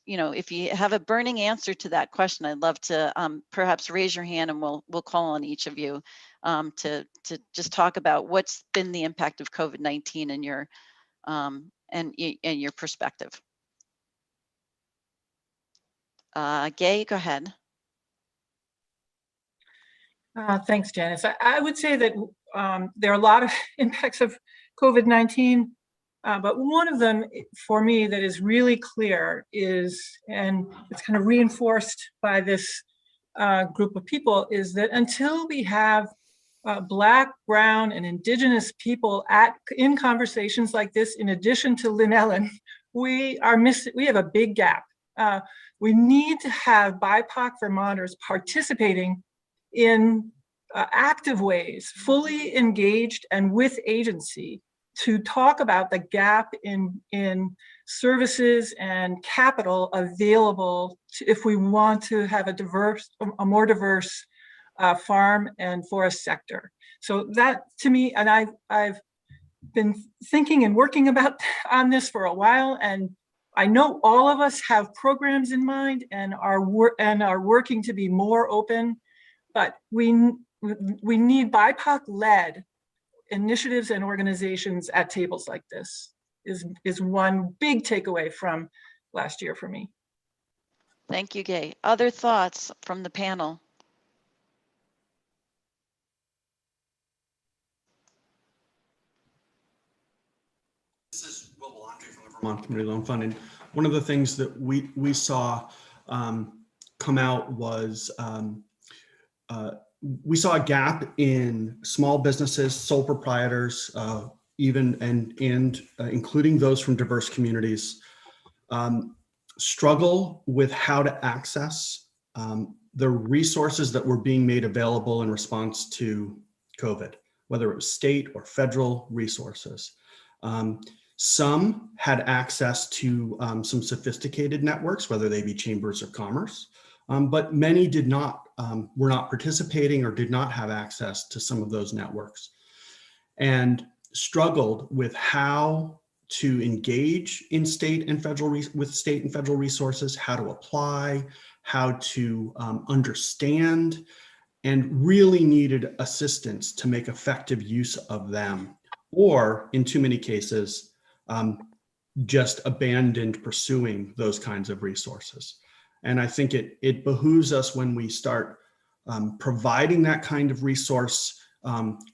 if you have a burning answer to that question, I'd love to perhaps raise your hand and we'll call on each of you to just talk about what's been the impact of COVID-19 in your and your perspective. Gay, go ahead. Thanks, Janice. I would say that there are a lot of impacts of COVID-19, but one of them for me that is really clear is, and it's kind of reinforced by this group of people, is that until we have Black, Brown, and Indigenous people in conversations like this, in addition to Lynn Ellen, we have a big gap. We need to have BIPOC Vermonters participating in active ways, fully engaged and with agency, to talk about the gap in services and capital available if we want to have a more diverse farm and forest sector. So that, to me, and I've been thinking and working on this for a while, and I know all of us have programs in mind and are working to be more open, but we need BIPOC-led initiatives and organizations at tables like this is one big takeaway from last year for me. Thank you, Gay. Other thoughts from the panel? This is Will Belandry from the Vermont Community Loan Fund, and one of the things that we saw come out was we saw a gap in small businesses, sole proprietors, including those from diverse communities, struggle with how to access the resources that were being made available in response to COVID, whether it was state or federal resources. Some had access to some sophisticated networks, whether they be chambers of commerce, but many did not, were not participating or did not have access to some of those networks, and struggled with how to engage in state and federal resources, how to apply, how to understand, and really needed assistance to make effective use of them, or in too many cases, just abandoned pursuing those kinds of resources. And I think it behooves us, when we start providing that kind of resource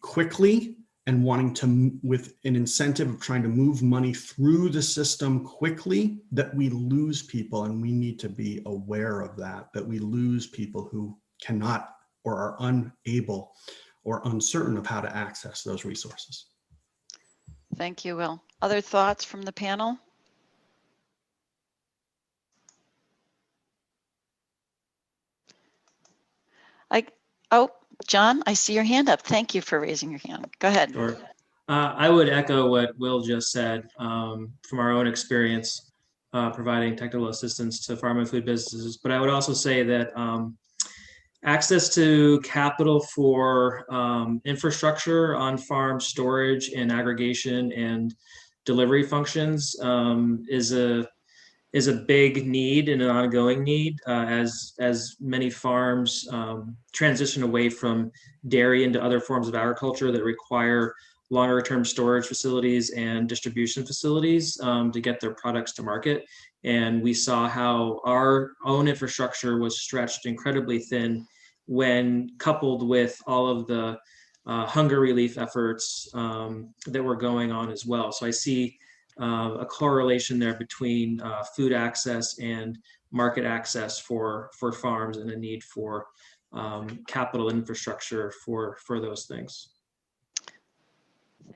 quickly and wanting to, with an incentive of trying to move money through the system quickly, that we lose people. And we need to be aware of that we lose people who cannot or are unable or uncertain of how to access those resources. Thank you, Will. Other thoughts from the panel? John, I see your hand up. Thank you for raising your hand. Go ahead. Sure. I would echo what Will just said from our own experience providing technical assistance to farm and food businesses. But I would also say that access to capital for infrastructure, on-farm storage and aggregation and delivery functions is a big need and an ongoing need as many farms transition away from dairy into other forms of agriculture that require longer term storage facilities and distribution facilities to get their products to market. And we saw how our own infrastructure was stretched incredibly thin when coupled with all of the hunger relief efforts that were going on as well. So I see a correlation there between food access and market access for farms, and a need for capital infrastructure for those things.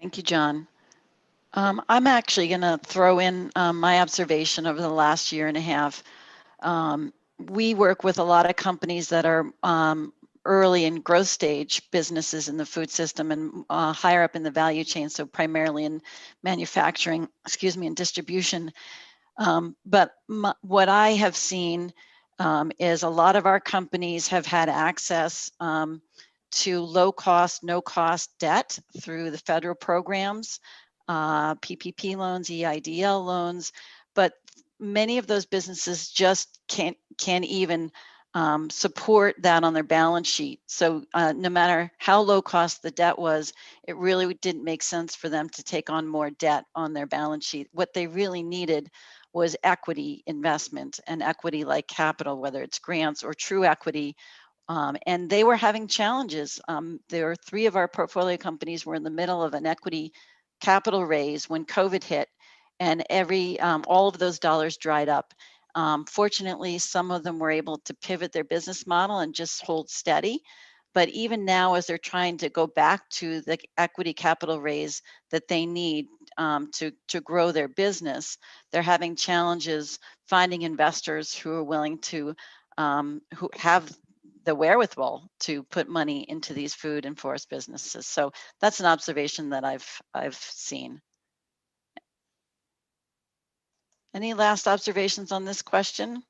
Thank you, John. I'm actually going to throw in my observation over the last year and a half. We work with a lot of companies that are early in growth stage businesses in the food system and higher up in the value chain, so primarily in manufacturing, and distribution. But what I have seen is a lot of our companies have had access to low cost, no cost debt through the federal programs, PPP loans, EIDL loans, but many of those businesses just can't even support that on their balance sheet. So no matter how low cost the debt was, it really didn't make sense for them to take on more debt on their balance sheet. What they really needed was equity investment and equity like capital, whether it's grants or true equity. And they were having challenges. There were 3 of our portfolio companies were in the middle of an equity capital raise when COVID hit, and all of those dollars dried up. Fortunately, some of them were able to pivot their business model and just hold steady. But even now, as they're trying to go back to the equity capital raise that they need to grow their business, they're having challenges finding investors who are willing to, who have the wherewithal to put money into these food and forest businesses. So that's an observation that I've seen. Any last observations on this question?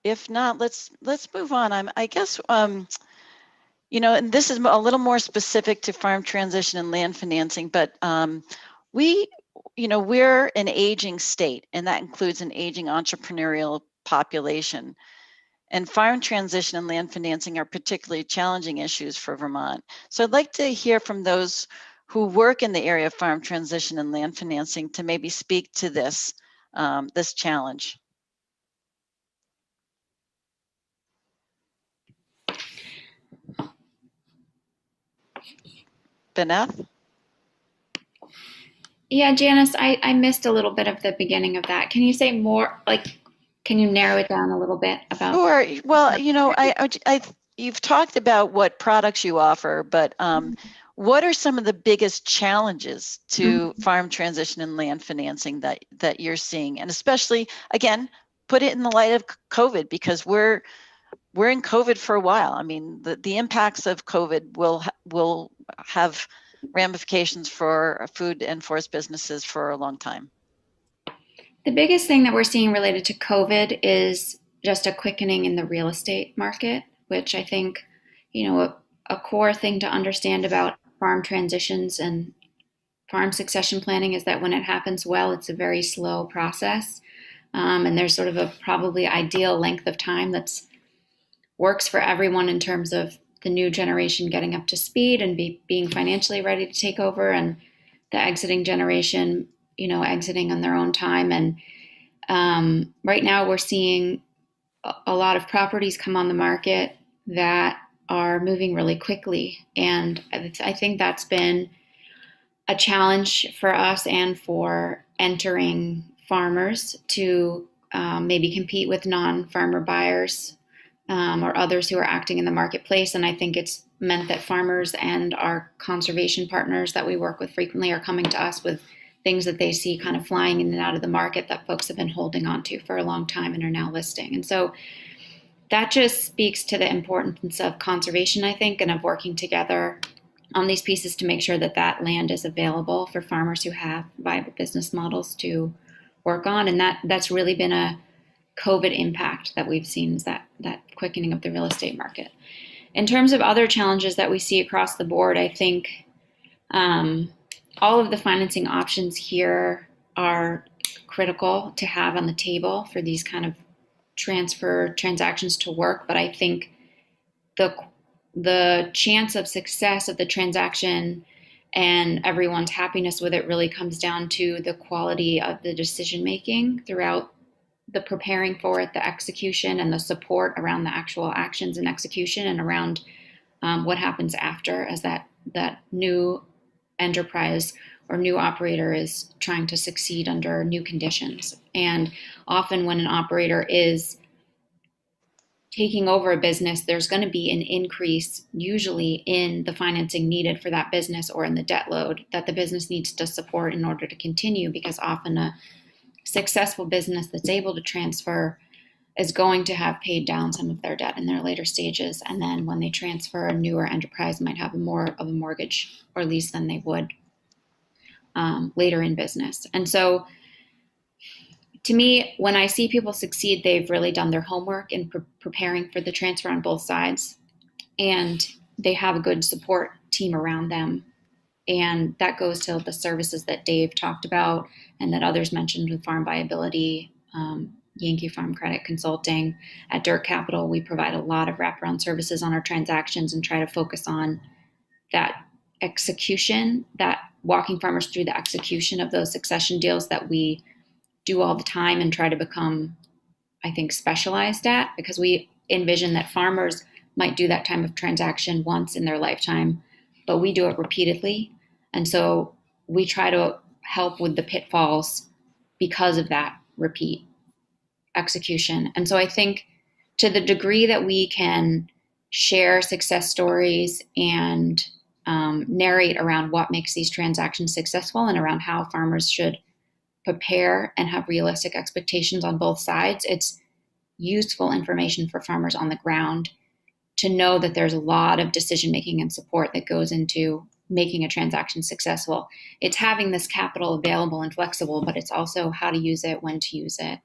If not, let's move on. I guess you know, and this is a little more specific to farm transition and land financing, but we're an aging state, and that includes an aging entrepreneurial population. And farm transition and land financing are particularly challenging issues for Vermont. So I'd like to hear from those who work in the area of farm transition and land financing to maybe speak to this, this challenge. Beneth? Yeah, Janice, I missed a little bit of the beginning of that. Can you say more, like, can you narrow it down a little bit about? Sure. Well, you know, you've talked about what products you offer, but what are some of the biggest challenges to farm transition and land financing that you're seeing? And especially, again, put it in the light of COVID, because we're in COVID for a while. I mean, the impacts of COVID will have ramifications for food and forest businesses for a long time. The biggest thing that we're seeing related to COVID is just a quickening in the real estate market, which I think, you know, a core thing to understand about farm transitions and farm succession planning is that when it happens well, it's a very slow process. And there's sort of a probably ideal length of time that's works for everyone in terms of the new generation getting up to speed and being financially ready to take over, and the exiting generation, you know, exiting on their own time. And right now we're seeing a lot of properties come on the market that are moving really quickly. And I think that's been a challenge for us and for entering farmers to maybe compete with non-farmer buyers or others who are acting in the marketplace. And I think it's meant that farmers and our conservation partners that we work with frequently are coming to us with things that they see kind of flying in and out of the market that folks have been holding on to for a long time and are now listing. And so that just speaks to the importance of conservation, I think, and of working together on these pieces to make sure that that land is available for farmers who have viable business models to work on. And that's really been a COVID impact that we've seen, is that quickening of the real estate market. In terms of other challenges that we see across the board, I think all of the financing options here are critical to have on the table for these kind of transfer transactions to work. But I think the the chance of success of the transaction and everyone's happiness with it really comes down to the quality of the decision making throughout the preparing for it, the execution, and the support around the actual actions and execution, and around what happens after as that new enterprise or new operator is trying to succeed under new conditions. And often when an operator is taking over a business, there's going to be an increase usually in the financing needed for that business or in the debt load that the business needs to support in order to continue, because often a successful business that's able to transfer is going to have paid down some of their debt in their later stages. And then when they transfer, a newer enterprise might have more of a mortgage or lease than they would later in business. And so to me, when I see people succeed, they've really done their homework in preparing for the transfer on both sides, and they have a good support team around them. And that goes to the services that Dave talked about and that others mentioned with Farm Viability, Yankee Farm Credit Consulting. At Dirt Capital, we provide a lot of wraparound services on our transactions and try to focus on that execution, that walking farmers through the execution of those succession deals that we do all the time and try to become, I think, specialized at, because we envision that farmers might do that type of transaction once in their lifetime, but we do it repeatedly. And so we try to help with the pitfalls because of that repeat execution. And so I think to the degree that we can share success stories and narrate around what makes these transactions successful and around how farmers should prepare and have realistic expectations on both sides, it's useful information for farmers on the ground to know that there's a lot of decision making and support that goes into making a transaction successful. It's having this capital available and flexible, but it's also how to use it, when to use it,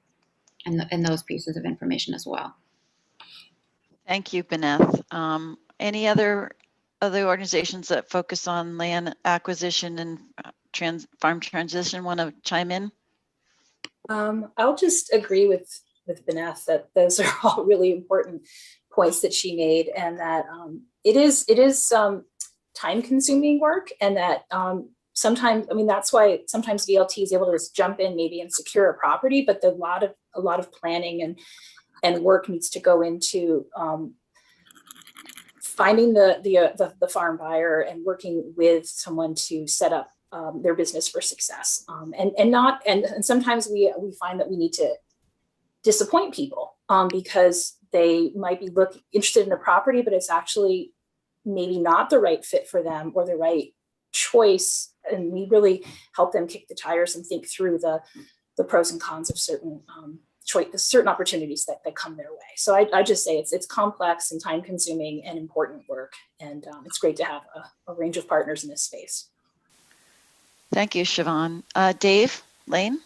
and those pieces of information as well. Thank you, Beneth. Any other organizations that focus on land acquisition and farm transition want to chime in? I'll just agree with Beneth that those are all really important points that she made, and that it is time-consuming work, and that sometimes, I mean, that's why sometimes VLT is able to just jump in maybe and secure a property, but a lot of planning and work needs to go into finding the farm buyer and working with someone to set up their business for success. And sometimes we find that we need to disappoint people because they might be interested in a property, but it's actually maybe not the right fit for them or the right choice. And we really help them kick the tires and think through the pros and cons of certain certain opportunities that come their way. So I just say it's complex and time consuming and important work. And it's great to have a range of partners in this space. Thank you, Siobhan. Dave, Lane?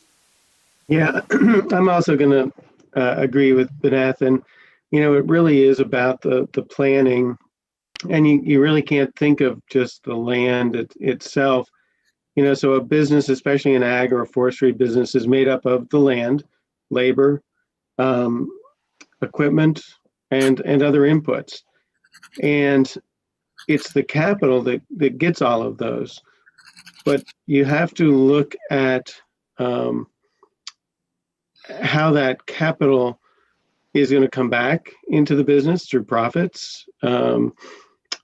Yeah, I'm also going to agree with Beneth. And, it really is about the planning. And you really can't think of just the land itself. So a business, especially an ag or a forestry business, is made up of the land, labor, equipment, and other inputs. And it's the capital that gets all of those. But you have to look at how that capital is going to come back into the business through profits,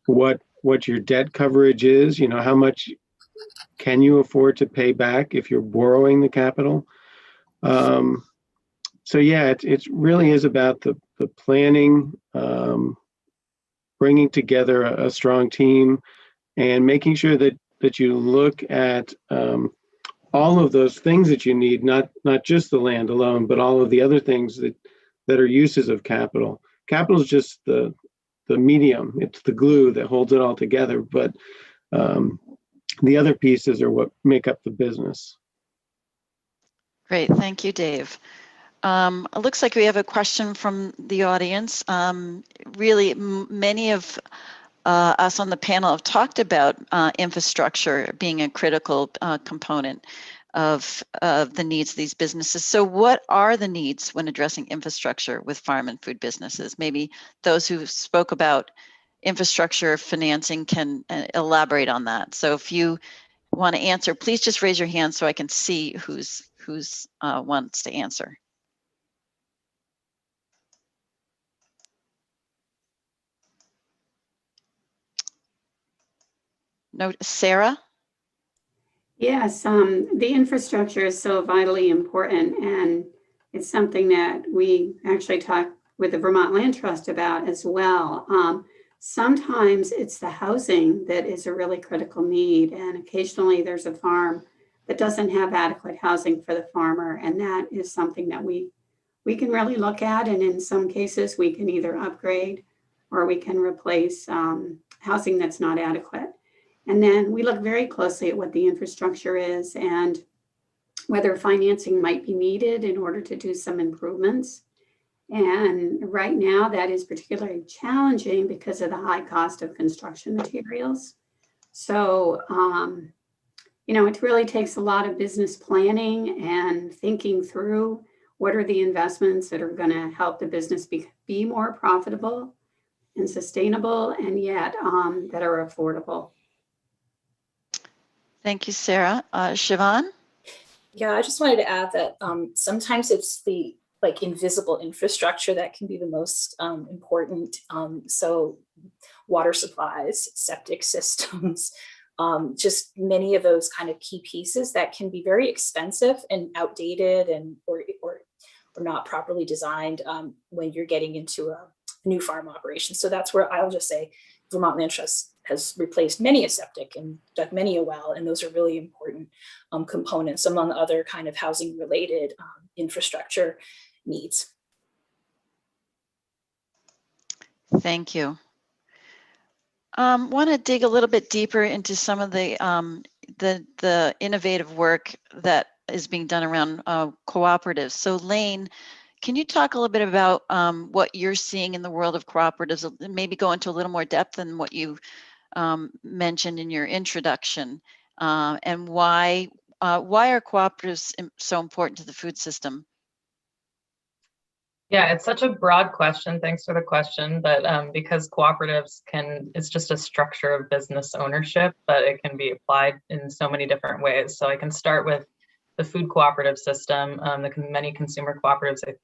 what your debt coverage is, how much can you afford to pay back if you're borrowing the capital. So yeah, it really is about the planning, bringing together a strong team and making sure that you look at all of those things that you need, not just the land alone, but all of the other things that are uses of capital. Capital is just the medium, it's the glue that holds it all together, but the other pieces are what make up the business. Great, thank you, Dave. It looks like we have a question from the audience. Really, many of us on the panel have talked about infrastructure being a critical component of the needs of these businesses. So what are the needs when addressing infrastructure with farm and food businesses? Maybe those who spoke about infrastructure financing can elaborate on that. So if you want to answer, please just raise your hand so I can see who's wants to answer. No, Sarah? Yes, the infrastructure is so vitally important, and it's something that we actually talk with the Vermont Land Trust about as well. Sometimes it's the housing that is a really critical need, and occasionally there's a farm that doesn't have adequate housing for the farmer, and that is something that we can really look at, and in some cases we can either upgrade or we can replace housing that's not adequate. And then we look very closely at what the infrastructure is and whether financing might be needed in order to do some improvements. And right now that is particularly challenging because of the high cost of construction materials. So, it really takes a lot of business planning and thinking through what are the investments that are going to help the business be more profitable and sustainable, and yet that are affordable. Thank you, Sarah. Siobhan? Yeah, I just wanted to add that sometimes it's the invisible infrastructure that can be the most important. So water supplies, septic systems, just many of those kind of key pieces that can be very expensive and outdated and or not properly designed when you're getting into a new farm operation. So that's where I'll just say Vermont Land Trust has replaced many a septic and dug many a well, and those are really important components among other kind of housing related infrastructure needs. Thank you. Want to dig a little bit deeper into some of the innovative work that is being done around cooperatives. So Lane, can you talk a little bit about what you're seeing in the world of cooperatives, maybe go into a little more depth than what you mentioned in your introduction, and why are cooperatives so important to the food system? Yeah, it's such a broad question. Thanks for the question. But because cooperatives it's just a structure of business ownership, but it can be applied in so many different ways. So I can start with the food cooperative system. The many consumer cooperatives, I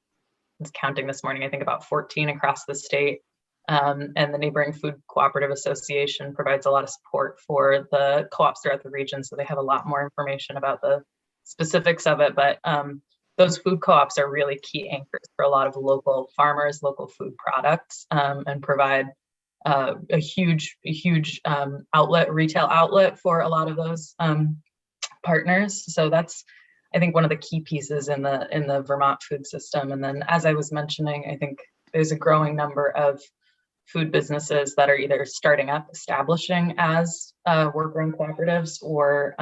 was counting this morning, I think about 14 across the state. And the Neighboring Food Cooperative Association provides a lot of support for the co-ops throughout the region. So they have a lot more information about the specifics of it. But those food co-ops are really key anchors for a lot of local farmers, local food products, and provide a huge retail outlet for a lot of those partners. So that's, I think, one of the key pieces in the Vermont food system. And then, as I was mentioning, I think there's a growing number of food businesses that are either starting up, establishing as worker-owned cooperatives, or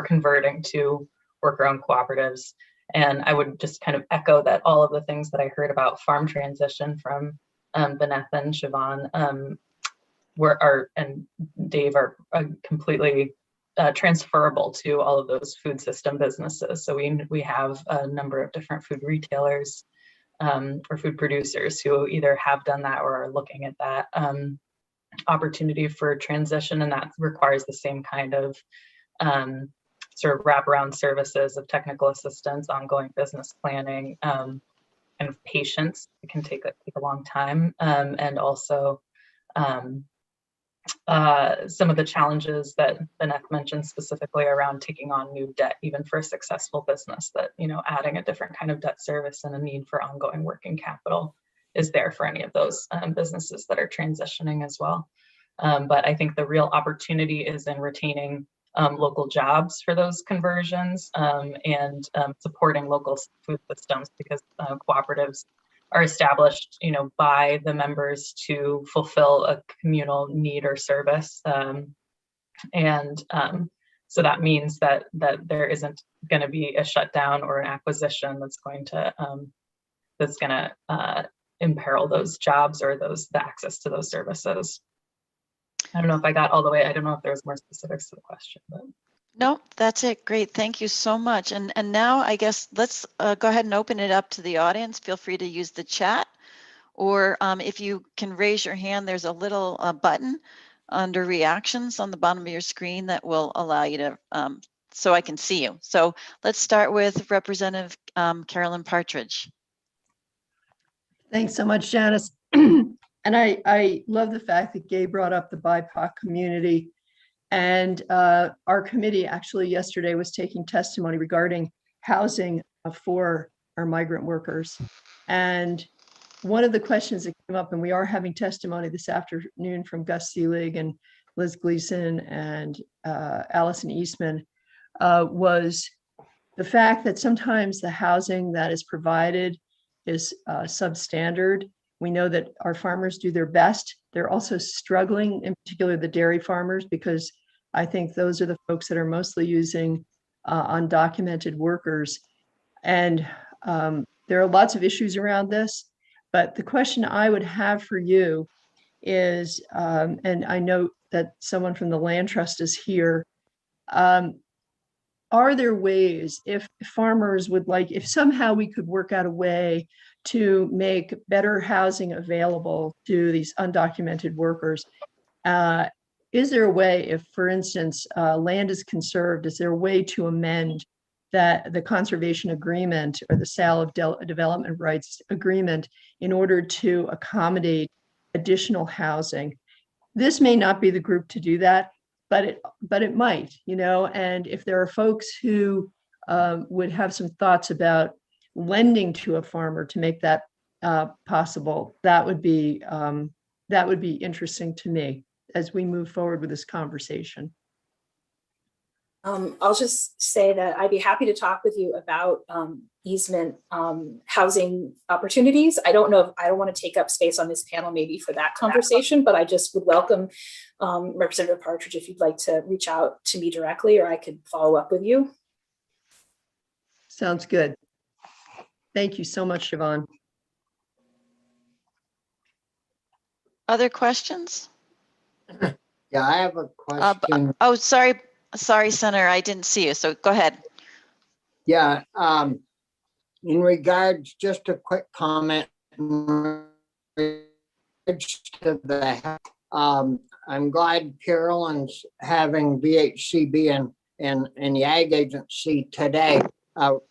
converting to worker-owned cooperatives. And I would just kind of echo that all of the things that I heard about farm transition from Vanessa and Siobhan and Dave are completely transferable to all of those food system businesses. So we have a number of different food retailers or food producers who either have done that or are looking at that opportunity for transition, and that requires the same kind of sort of wraparound services of technical assistance, ongoing business planning, and patience. It can take a long time, and also some of the challenges that Vanessa mentioned specifically around taking on new debt, even for a successful business, that, adding a different kind of debt service and a need for ongoing working capital is there for any of those businesses that are transitioning as well. But I think the real opportunity is in retaining local jobs for those conversions, and supporting local food systems, because cooperatives are established, by the members to fulfill a communal need or service, so that means that there isn't going to be a shutdown or an acquisition that's going to imperil those jobs or the access to those services. I don't know if I got all the way. I don't know if there's more specifics to the question, but. No, that's it. Great. Thank you so much. And now I guess let's go ahead and open it up to the audience. Feel free to use the chat Or if you can raise your hand, there's a little button under reactions on the bottom of your screen that will allow you to, so I can see you. So let's start with Representative Carolyn Partridge. Thanks so much, Janice. And I love the fact that Gay brought up the BIPOC community. And our committee actually yesterday was taking testimony regarding housing for our migrant workers. And one of the questions that came up, and we are having testimony this afternoon from Gus Seelig and Liz Gleason and Allison Eastman, was the fact that sometimes the housing that is provided is substandard. We know that our farmers do their best. They're also struggling, in particular the dairy farmers, because I think those are the folks that are mostly using undocumented workers. And there are lots of issues around this, but the question I would have for you is, and I know that someone from the Land Trust is here, are there ways, if farmers would like, if somehow we could work out a way to make better housing available to these undocumented workers, is there a way, if, for instance, land is conserved, is there a way to amend that the conservation agreement or the sale of development rights agreement in order to accommodate additional housing? This may not be the group to do that, but it might, you know, and if there are folks who would have some thoughts about lending to a farmer to make that possible, that would be interesting to me as we move forward with this conversation. I'll just say that I'd be happy to talk with you about easement housing opportunities. I don't know if I don't want to take up space on this panel maybe for that conversation, but I just would welcome Representative Partridge if you'd like to reach out to me directly, or I could follow up with you. Sounds good. Thank you so much, Siobhan. Other questions? Yeah, I have a question. Oh, sorry, Senator, I didn't see you, so go ahead. Yeah, in regards, just a quick comment. In regards to the, I'm glad Carolyn's having VHCB and the Ag Agency today.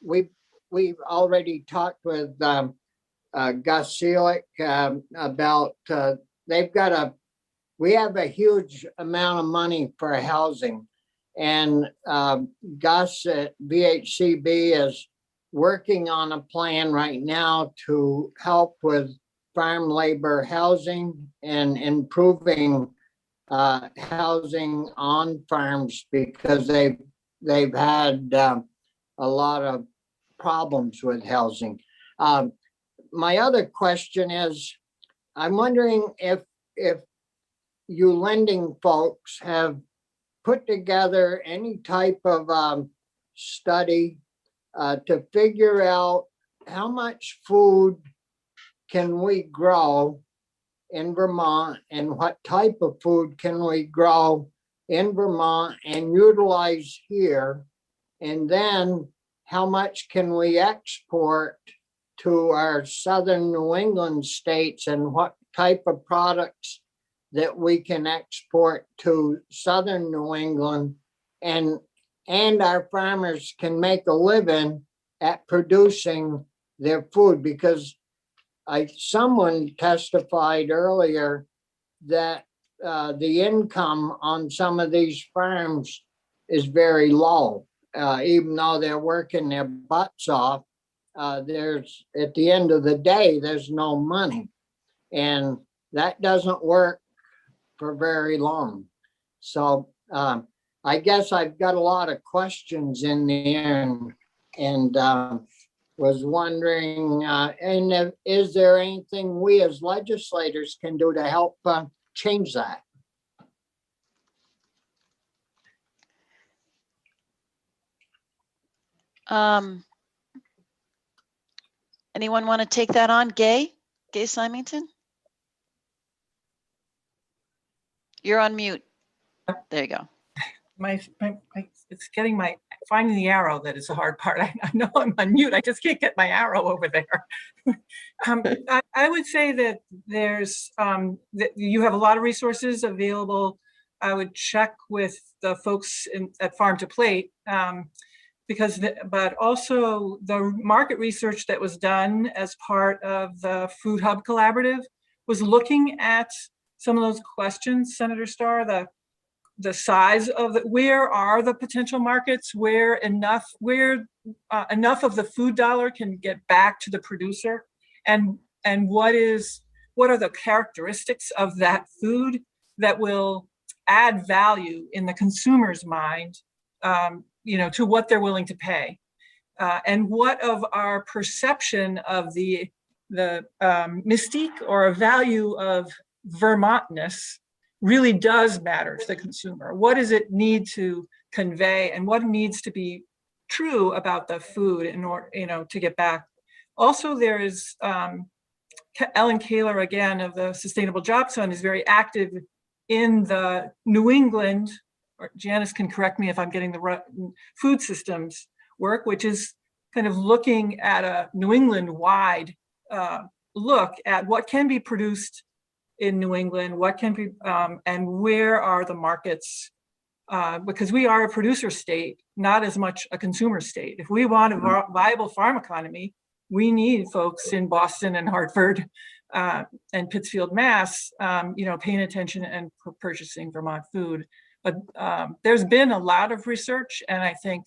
We've already talked with Gus Seelig about we have a huge amount of money for housing. And Gus at VHCB is working on a plan right now to help with farm labor housing and improving housing on farms, because they've had a lot of problems with housing. My other question is, I'm wondering if you lending folks have put together any type of study to figure out how much food can we grow in Vermont and what type of food can we grow in Vermont and utilize here, and then how much can we export to our southern New England states, and what type of products that we can export to southern New England, and our farmers can make a living at producing their food. Because someone testified earlier that the income on some of these farms is very low, even though they're working their butts off. There's, at the end of the day, there's no money, and that doesn't work for very long. So I guess I've got a lot of questions in there, and was wondering, is there anything we as legislators can do to help change that? Anyone want to take that on? Gay Symington? You're on mute. There you go. it's getting finding the arrow that is the hard part. I know I'm on mute. I just can't get my arrow over there. I would say that there's that you have a lot of resources available. I would check with the folks at Farm to Plate but also the market research that was done as part of the Food Hub Collaborative was looking at some of those questions, Senator Starr, the size of where are the potential markets, where enough of the food dollar can get back to the producer, and what are the characteristics of that food that will add value in the consumer's mind, to what they're willing to pay, and what of our perception of the mystique or a value of Vermontness really does matter to the consumer. What does it need to convey, and what needs to be true about the food in order, to get back? Also, there is Ellen Kaler, again, of the Sustainable Jobs Fund, is very active in the New England, or Janice can correct me if I'm getting the right, food systems work, which is kind of looking at a New England-wide look at what can be produced in New England, what can be, and where are the markets, because we are a producer state, not as much a consumer state. If we want a viable farm economy, we need folks in Boston and Hartford and Pittsfield, Mass, paying attention and purchasing Vermont food. But there's been a lot of research, and I think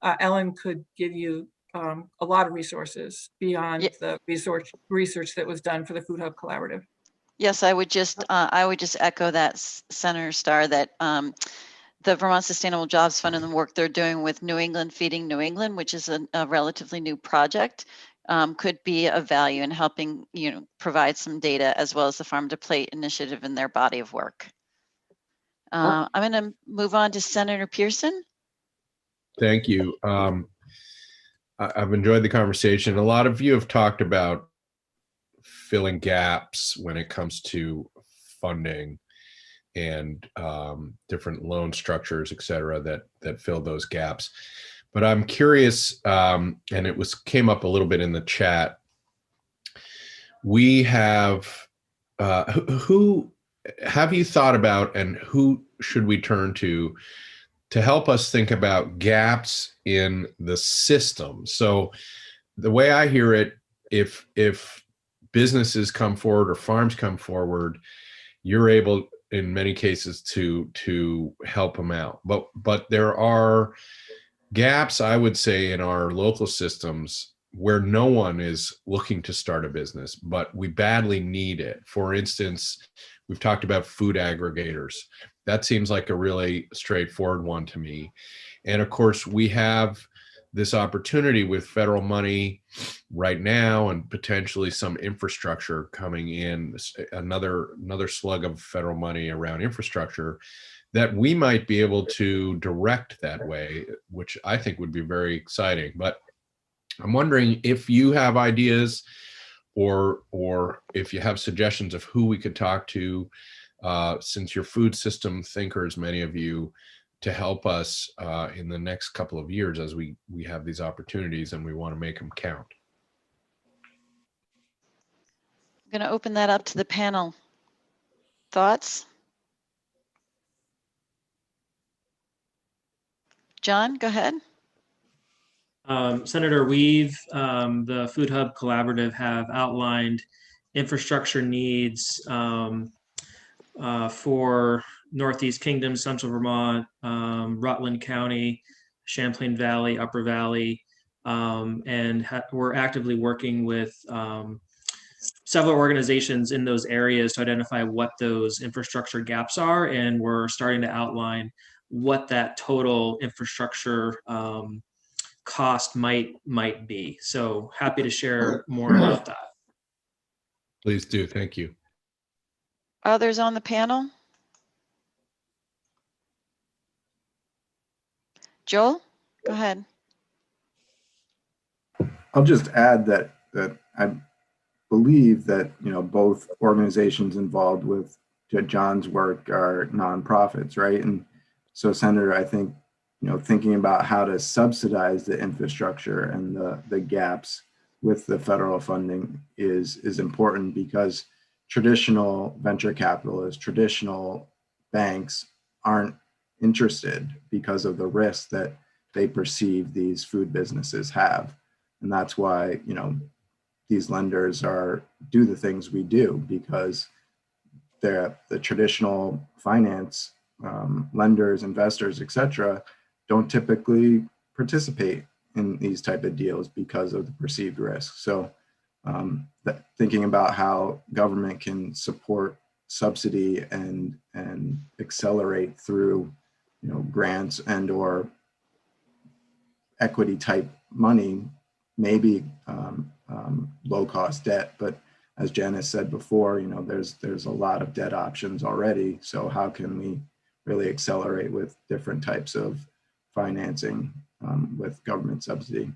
Ellen could give you a lot of resources beyond the research that was done for the Food Hub Collaborative. Yes, I would just echo that, Senator Starr, that the Vermont Sustainable Jobs Fund and the work they're doing with New England Feeding New England, which is a relatively new project, could be of value in helping provide some data, as well as the Farm to Plate initiative in their body of work. I'm going to move on to Senator Pearson. Thank you. I've enjoyed the conversation. A lot of you have talked about filling gaps when it comes to funding and different loan structures, et cetera, that fill those gaps. But I'm curious, and it came up a little bit in the chat. We have, who have you thought about, and who should we turn to help us think about gaps in the system? So the way I hear it, if businesses come forward or farms come forward, you're able in many cases to help them out. But there are gaps, I would say, in our local systems where no one is looking to start a business, but we badly need it. For instance, we've talked about food aggregators. That seems like a really straightforward one to me. And of course, we have this opportunity with federal money right now, and potentially some infrastructure coming in, another slug of federal money around infrastructure, that we might be able to direct that way, which I think would be very exciting. But I'm wondering if you have ideas or if you have suggestions of who we could talk to, since you're food system thinkers, many of you, to help us in the next couple of years as we have these opportunities and we want to make them count. I'm going to open that up to the panel. Thoughts? John, go ahead. Senator, the Food Hub Collaborative have outlined infrastructure needs for Northeast Kingdom, Central Vermont, Rutland County, Champlain Valley, Upper Valley, and we're actively working with several organizations in those areas to identify what those infrastructure gaps are, and we're starting to outline what that total infrastructure cost might be. So happy to share more about that. Please do. Thank you. Others on the panel? Joel, go ahead. I'll just add that I believe that both organizations involved with John's work are nonprofits, right? And So Senator, I think, thinking about how to subsidize the infrastructure and the gaps with the federal funding is important, because traditional venture capitalists, traditional banks aren't interested because of the risk that they perceive these food businesses have. And that's why, these lenders do the things we do, because the traditional finance lenders, investors, etc., don't typically participate in these type of deals because of the perceived risk. So thinking about how government can support subsidy and accelerate through grants and or equity type money, maybe low cost debt, but as Janice said before, there's a lot of debt options already. So how can we really accelerate with different types of financing with government subsidy?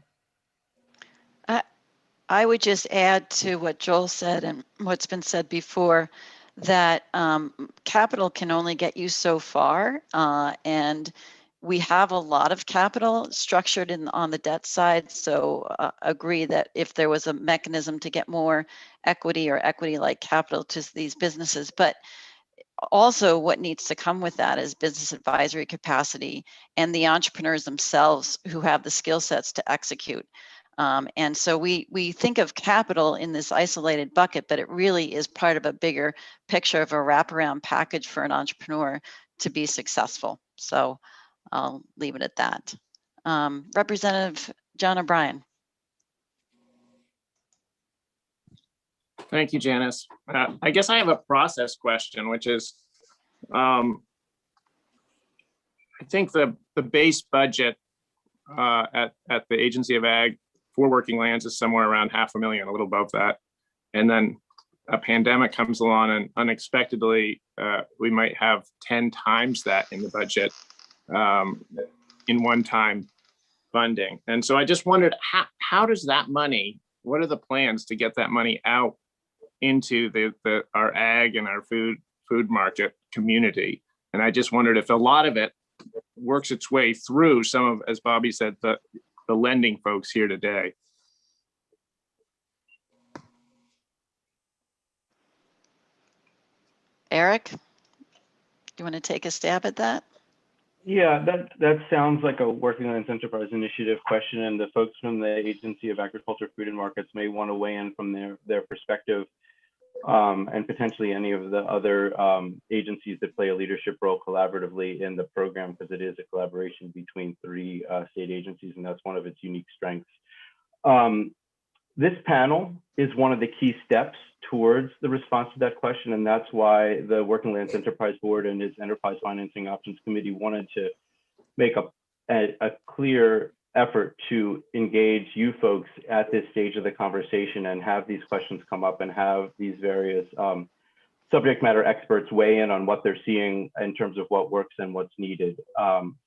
I would just add to what Joel said and what's been said before, that capital can only get you so far, and we have a lot of capital structured on the debt side. So agree that if there was a mechanism to get more equity or equity-like capital to these businesses, but also what needs to come with that is business advisory capacity and the entrepreneurs themselves who have the skill sets to execute. And so we think of capital in this isolated bucket, but it really is part of a bigger picture of a wraparound package for an entrepreneur to be successful. So I'll leave it at that. Representative John O'Brien. Thank you, Janice. I guess I have a process question, which is, I think the base budget at the Agency of Ag for Working Lands is somewhere around $500,000, a little above that. And then a pandemic comes along and unexpectedly, we might have 10 times that in the budget in one-time funding. And so I just wondered, how does that money, what are the plans to get that money out into our ag and our food market community? And I just wondered if a lot of it works its way through some of, as Bobby said, the lending folks here today. Eric, do you want to take a stab at that? Yeah, that sounds like a Working Lands Enterprise Initiative question, and the folks from the Agency of Agriculture, Food and Markets may want to weigh in from their perspective, and potentially any of the other agencies that play a leadership role collaboratively in the program, because it is a collaboration between 3 state agencies, and that's one of its unique strengths. This panel is one of the key steps towards the response to that question, and that's why the Working Lands Enterprise Board and its Enterprise Financing Options Committee wanted to make a clear effort to engage you folks at this stage of the conversation and have these questions come up and have these various subject matter experts weigh in on what they're seeing in terms of what works and what's needed.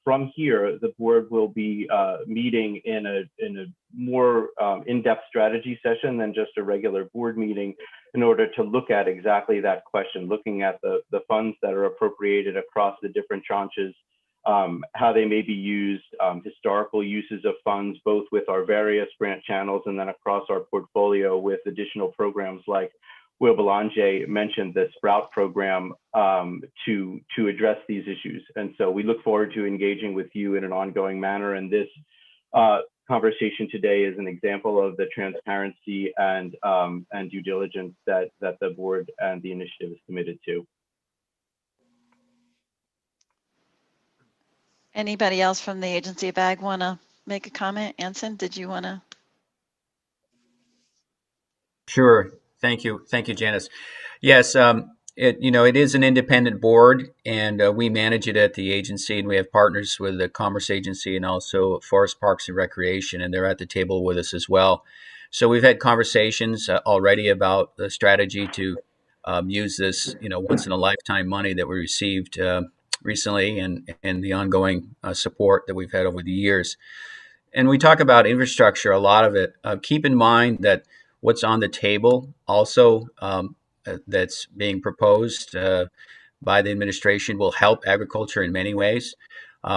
From here, the board will be meeting in a more in-depth strategy session than just a regular board meeting, in order to look at exactly that question, looking at the funds that are appropriated across the different tranches, how they may be used, historical uses of funds, both with our various grant channels and then across our portfolio with additional programs like Will Belanger mentioned, the Sprout program, to address these issues. And so we look forward to engaging with you in an ongoing manner. And this conversation today is an example of the transparency and due diligence that the board and the initiative is committed to. Anybody else from the Agency of Ag want to make a comment? Anson, did you want to? Sure. Thank you, Janice. Yes, it is an independent board, and we manage it at the agency, and we have partners with the Commerce Agency and also Forest Parks and Recreation, and they're at the table with us as well. So we've had conversations already about the strategy to use this, once in a lifetime money that we received recently, and the ongoing support that we've had over the years. And we talk about infrastructure, a lot of it. Keep in mind that what's on the table also that's being proposed by the administration will help agriculture in many ways.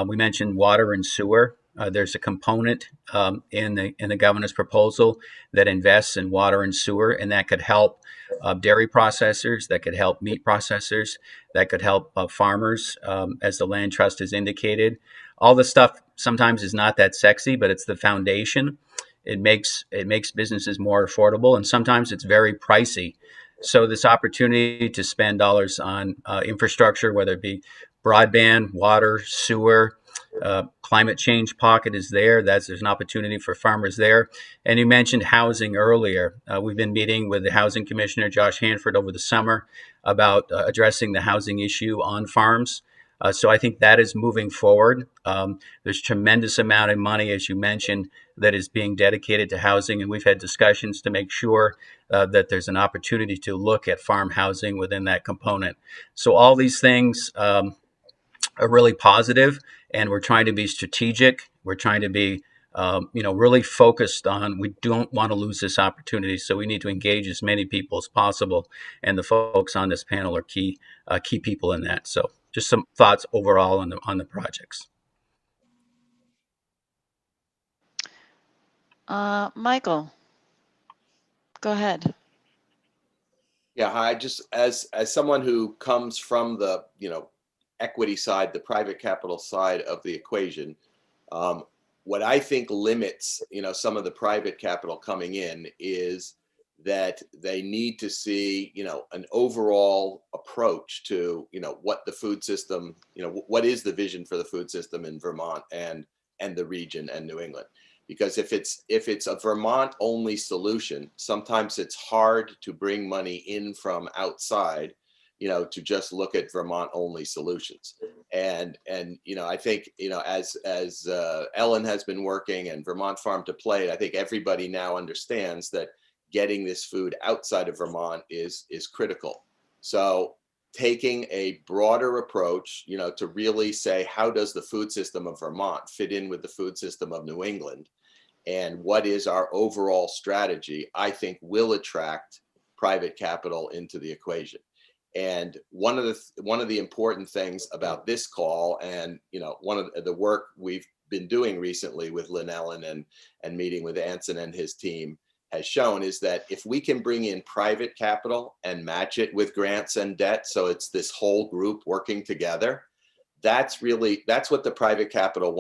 We mentioned water and sewer. There's a component in the governor's proposal that invests in water and sewer, and that could help dairy processors, that could help meat processors, that could help farmers, as the land trust has indicated. All the stuff sometimes is not that sexy, but it's the foundation. It makes businesses more affordable, and sometimes it's very pricey. So this opportunity to spend dollars on infrastructure, whether it be broadband, water, sewer, climate change pocket is there. There's an opportunity for farmers there. And you mentioned housing earlier. We've been meeting with the housing commissioner, Josh Hanford, over the summer about addressing the housing issue on farms. So I think that is moving forward. There's tremendous amount of money, as you mentioned, that is being dedicated to housing. And we've had discussions to make sure that there's an opportunity to look at farm housing within that component. So all these things are really positive, and we're trying to be strategic. We're trying to be really focused on, we don't want to lose this opportunity, so we need to engage as many people as possible. And the folks on this panel are key people in that. So just some thoughts overall on the projects. Michael, go ahead. Yeah, I just, as someone who comes from the, equity side, the private capital side of the equation, what I think limits, some of the private capital coming in is that they need to see, an overall approach to, what the food system, what is the vision for the food system in Vermont and the region and New England. Because if it's a Vermont only solution, sometimes it's hard to bring money in from outside, to just look at Vermont only solutions. And I think, as Ellen has been working and Vermont Farm to Plate, I think everybody now understands that getting this food outside of Vermont is critical. So taking a broader approach, to really say, how does the food system of Vermont fit in with the food system of New England? And what is our overall strategy, I think will attract private capital into the equation. And one of the important things about this call, and one of the work we've been doing recently with Lynn Ellen and meeting with Anson and his team has shown, is that if we can bring in private capital and match it with grants and debt, so it's this whole group working together, that's what the private capital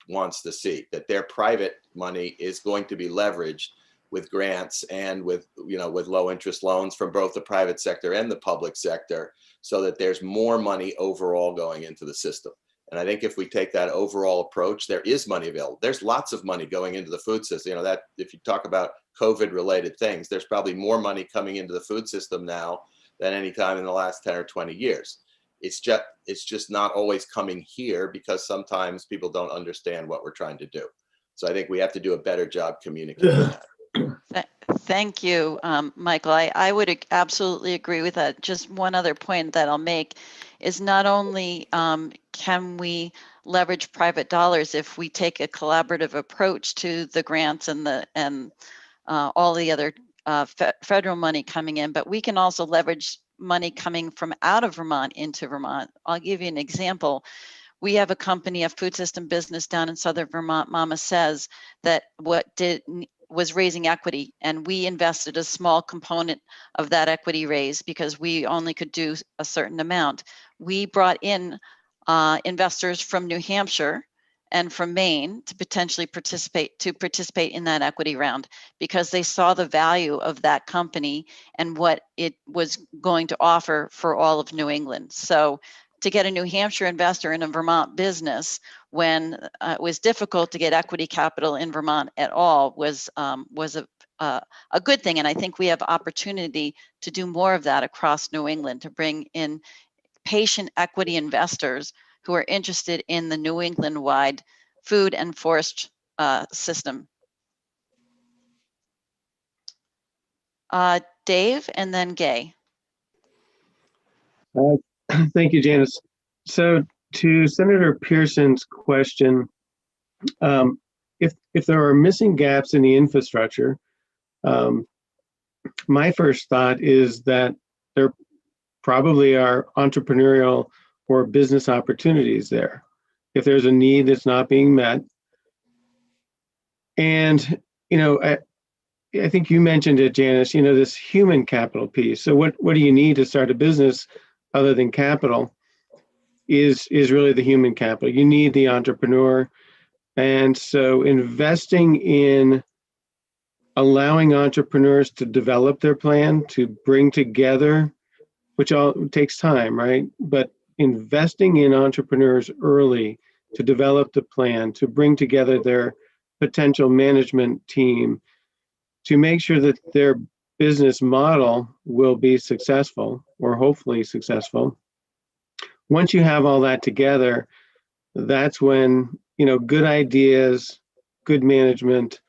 wants to see, that their private money is going to be leveraged with grants and with low interest loans from both the private sector and the public sector, so that there's more money overall going into the system. And I think if we take that overall approach, there is money available. There's lots of money going into the food system. That if you talk about COVID related things, there's probably more money coming into the food system now than any time in the last 10 or 20 years. It's just not always coming here because sometimes people don't understand what we're trying to do. So I think we have to do a better job communicating that. Thank you, Michael. I would absolutely agree with that. Just one other point that I'll make is not only can we leverage private dollars if we take a collaborative approach to the grants and all the other federal money coming in, but we can also leverage money coming from out of Vermont into Vermont. I'll give you an example. We have a company, a food system business down in southern Vermont, Mama Says, that was raising equity, and we invested a small component of that equity raise because we only could do a certain amount. We brought in investors from New Hampshire and from Maine to potentially participate in that equity round because they saw the value of that company and what it was going to offer for all of New England. So to get a New Hampshire investor in a Vermont business when it was difficult to get equity capital in Vermont at all was a good thing. And I think we have opportunity to do more of that across New England, to bring in patient equity investors who are interested in the New England-wide food and forest system. Dave and then Gay. Thank you, Janice. So to Senator Pearson's question, if there are missing gaps in the infrastructure, my first thought is that there probably are entrepreneurial or business opportunities there. If there's a need that's not being met. And, I think you mentioned it, Janice, this human capital piece. So what do you need to start a business other than capital is really the human capital. You need the entrepreneur. And so investing in allowing entrepreneurs to develop their plan, to bring together, which all takes time, right? But investing in entrepreneurs early to develop the plan, to bring together their potential management team, to make sure that their business model will be successful or hopefully successful. Once you have all that together, that's when, good ideas, good management,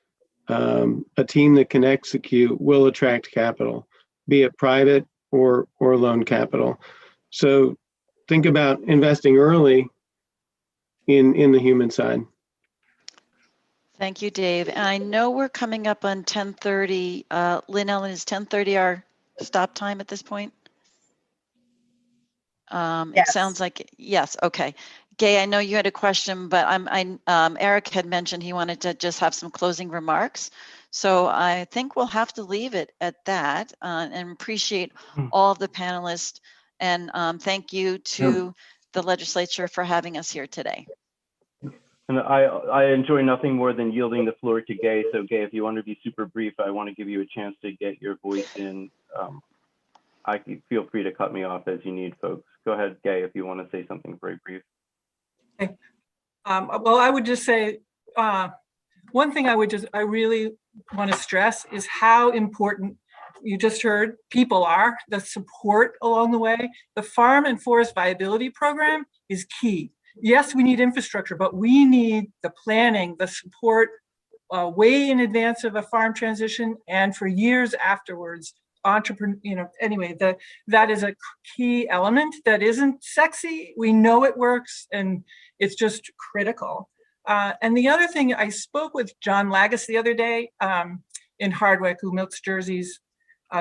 a team that can execute will attract capital, be it private or loan capital. So think about investing early in the human side. Thank you, Dave. And I know we're coming up on 10:30. Lynn Ellen, is 10:30 our stop time at this point? It sounds like, yes, okay. Gay, I know you had a question, but Eric had mentioned he wanted to just have some closing remarks. So I think we'll have to leave it at that and appreciate all of the panelists. And thank you to the legislature for having us here today. And I enjoy nothing more than yielding the floor to Gay. So Gay, if you want to be super brief, I want to give you a chance to get your voice in. Feel free to cut me off as you need, folks. Go ahead, Gay, if you want to say something very brief. Okay. Well, I would just say, one thing I really want to stress is how important, you just heard, people are, the support along the way. The Farm and Forest Viability Program is key. Yes, we need infrastructure, but we need the planning, the support way in advance of a farm transition and for years afterwards. Anyway, that is a key element that isn't sexy. We know it works and it's just critical. And the other thing, I spoke with John Lagus the other day in Hardwick, who milks jerseys,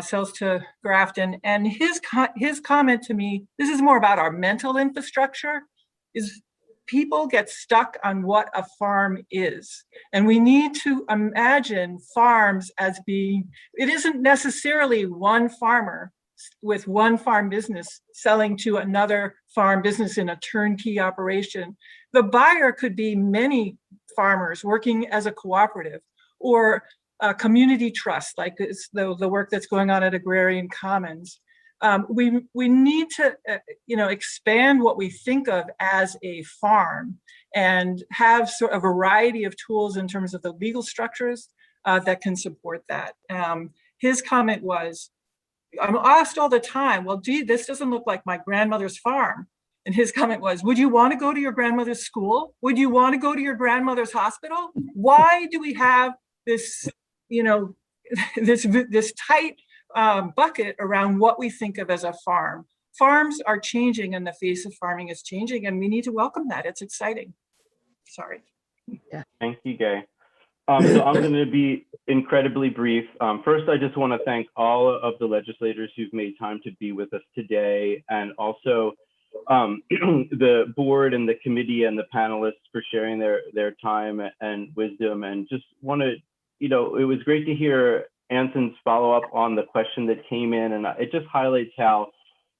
sells to Grafton, and his comment to me, this is more about our mental infrastructure, is people get stuck on what a farm is. And we need to imagine farms as being, it isn't necessarily one farmer with one farm business selling to another farm business in a turnkey operation. The buyer could be many farmers working as a cooperative or a community trust, like the work that's going on at Agrarian Commons. We need to, expand what we think of as a farm and have sort of a variety of tools in terms of the legal structures that can support that. His comment was, I'm asked all the time, well, gee, this doesn't look like my grandmother's farm. And his comment was, would you want to go to your grandmother's school? Would you want to go to your grandmother's hospital? Why do we have this, this tight bucket around what we think of as a farm? Farms are changing and the face of farming is changing, and we need to welcome that. It's exciting. Sorry. Yeah. Thank you, Gay. So I'm going to be incredibly brief. First, I just want to thank all of the legislators who've made time to be with us today, and also the board and the committee and the panelists for sharing their time and wisdom. And just want to, it was great to hear Anson's follow up on the question that came in, and it just highlights how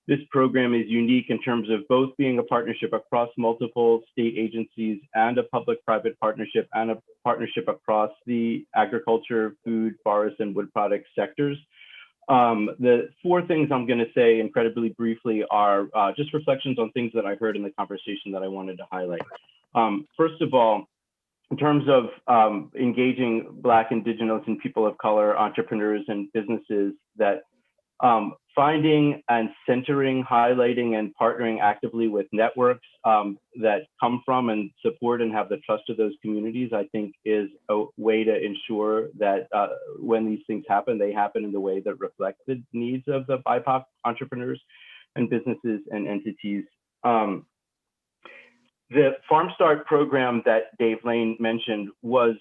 this program is unique in terms of both being a partnership across multiple state agencies and a public-private partnership and a partnership across the agriculture, food, forest, and wood product sectors. The four things I'm going to say incredibly briefly are just reflections on things that I heard in the conversation that I wanted to highlight. First of all, in terms of engaging Black, Indigenous, and people of color entrepreneurs and businesses, that finding and centering, highlighting, and partnering actively with networks that come from and support and have the trust of those communities, I think is a way to ensure that when these things happen, they happen in the way that reflect the needs of the BIPOC entrepreneurs and businesses and entities. The Farm Start program that Dave Lane mentioned was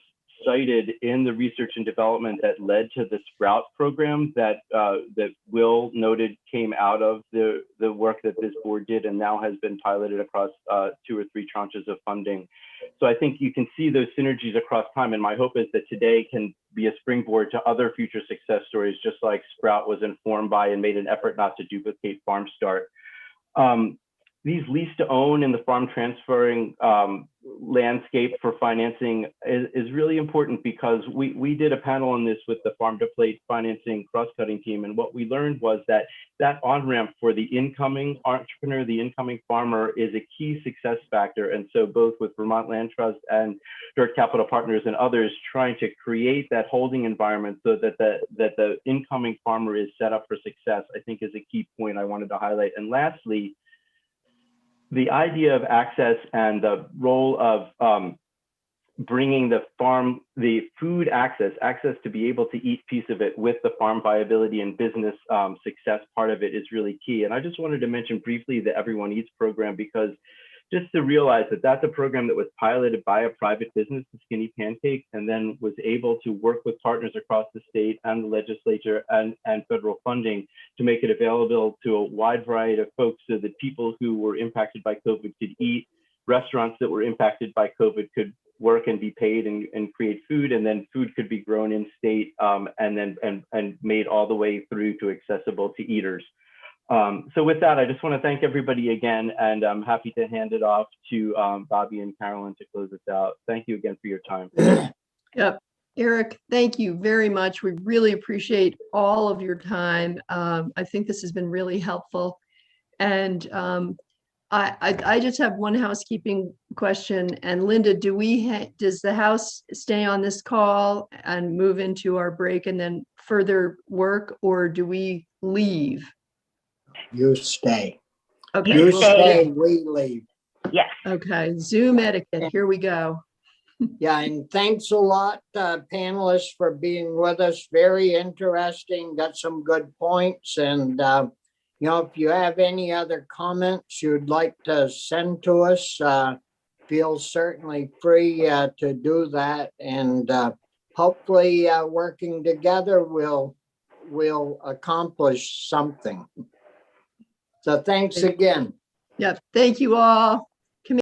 cited in the research and development that led to the Sprout program that that Will noted came out of the work that this board did and now has been piloted across 2 or 3 tranches of funding. So I think you can see those synergies across time, and my hope is that today can be a springboard to other future success stories, just like Sprout was informed by and made an effort not to duplicate Farm Start. These lease to own and the farm transferring landscape for financing is really important, because we did a panel on this with the Farm to Plate financing cross-cutting team. And what we learned was that on-ramp for the incoming entrepreneur, the incoming farmer, is a key success factor. And so both with Vermont Land Trust and Dirt Capital Partners and others trying to create that holding environment so that the incoming farmer is set up for success, I think is a key point I wanted to highlight. And lastly, the idea of access and the role of bringing the food access to be able to eat piece of it with the farm viability and business success part of it is really key. And I just wanted to mention briefly the Everyone Eats program, because just to realize that that's a program that was piloted by a private business, the Skinny Pancake, and then was able to work with partners across the state and the legislature and federal funding to make it available to a wide variety of folks, so that people who were impacted by COVID could eat, restaurants that were impacted by COVID could work and be paid and create food, and then food could be grown in state and made all the way through to accessible to eaters. So with that, I just want to thank everybody again, and I'm happy to hand it off to Bobby and Carolyn to close us out. Thank you again for your time. Yep. Eric, thank you very much. We really appreciate all of your time. I think this has been really helpful. And I just have one housekeeping question. And Linda, does the House stay on this call and move into our break and then further work, or do we leave? You stay. Okay. You we'll stay, we leave. Yes. Okay. Zoom etiquette. Here we go. Yeah, and thanks a lot, panelists, for being with us. Very interesting. Got some good points. And, if you have any other comments you'd like to send to us, feel certainly free to do that. And hopefully working together, we'll accomplish something. So thanks again. Yep. Thank you all.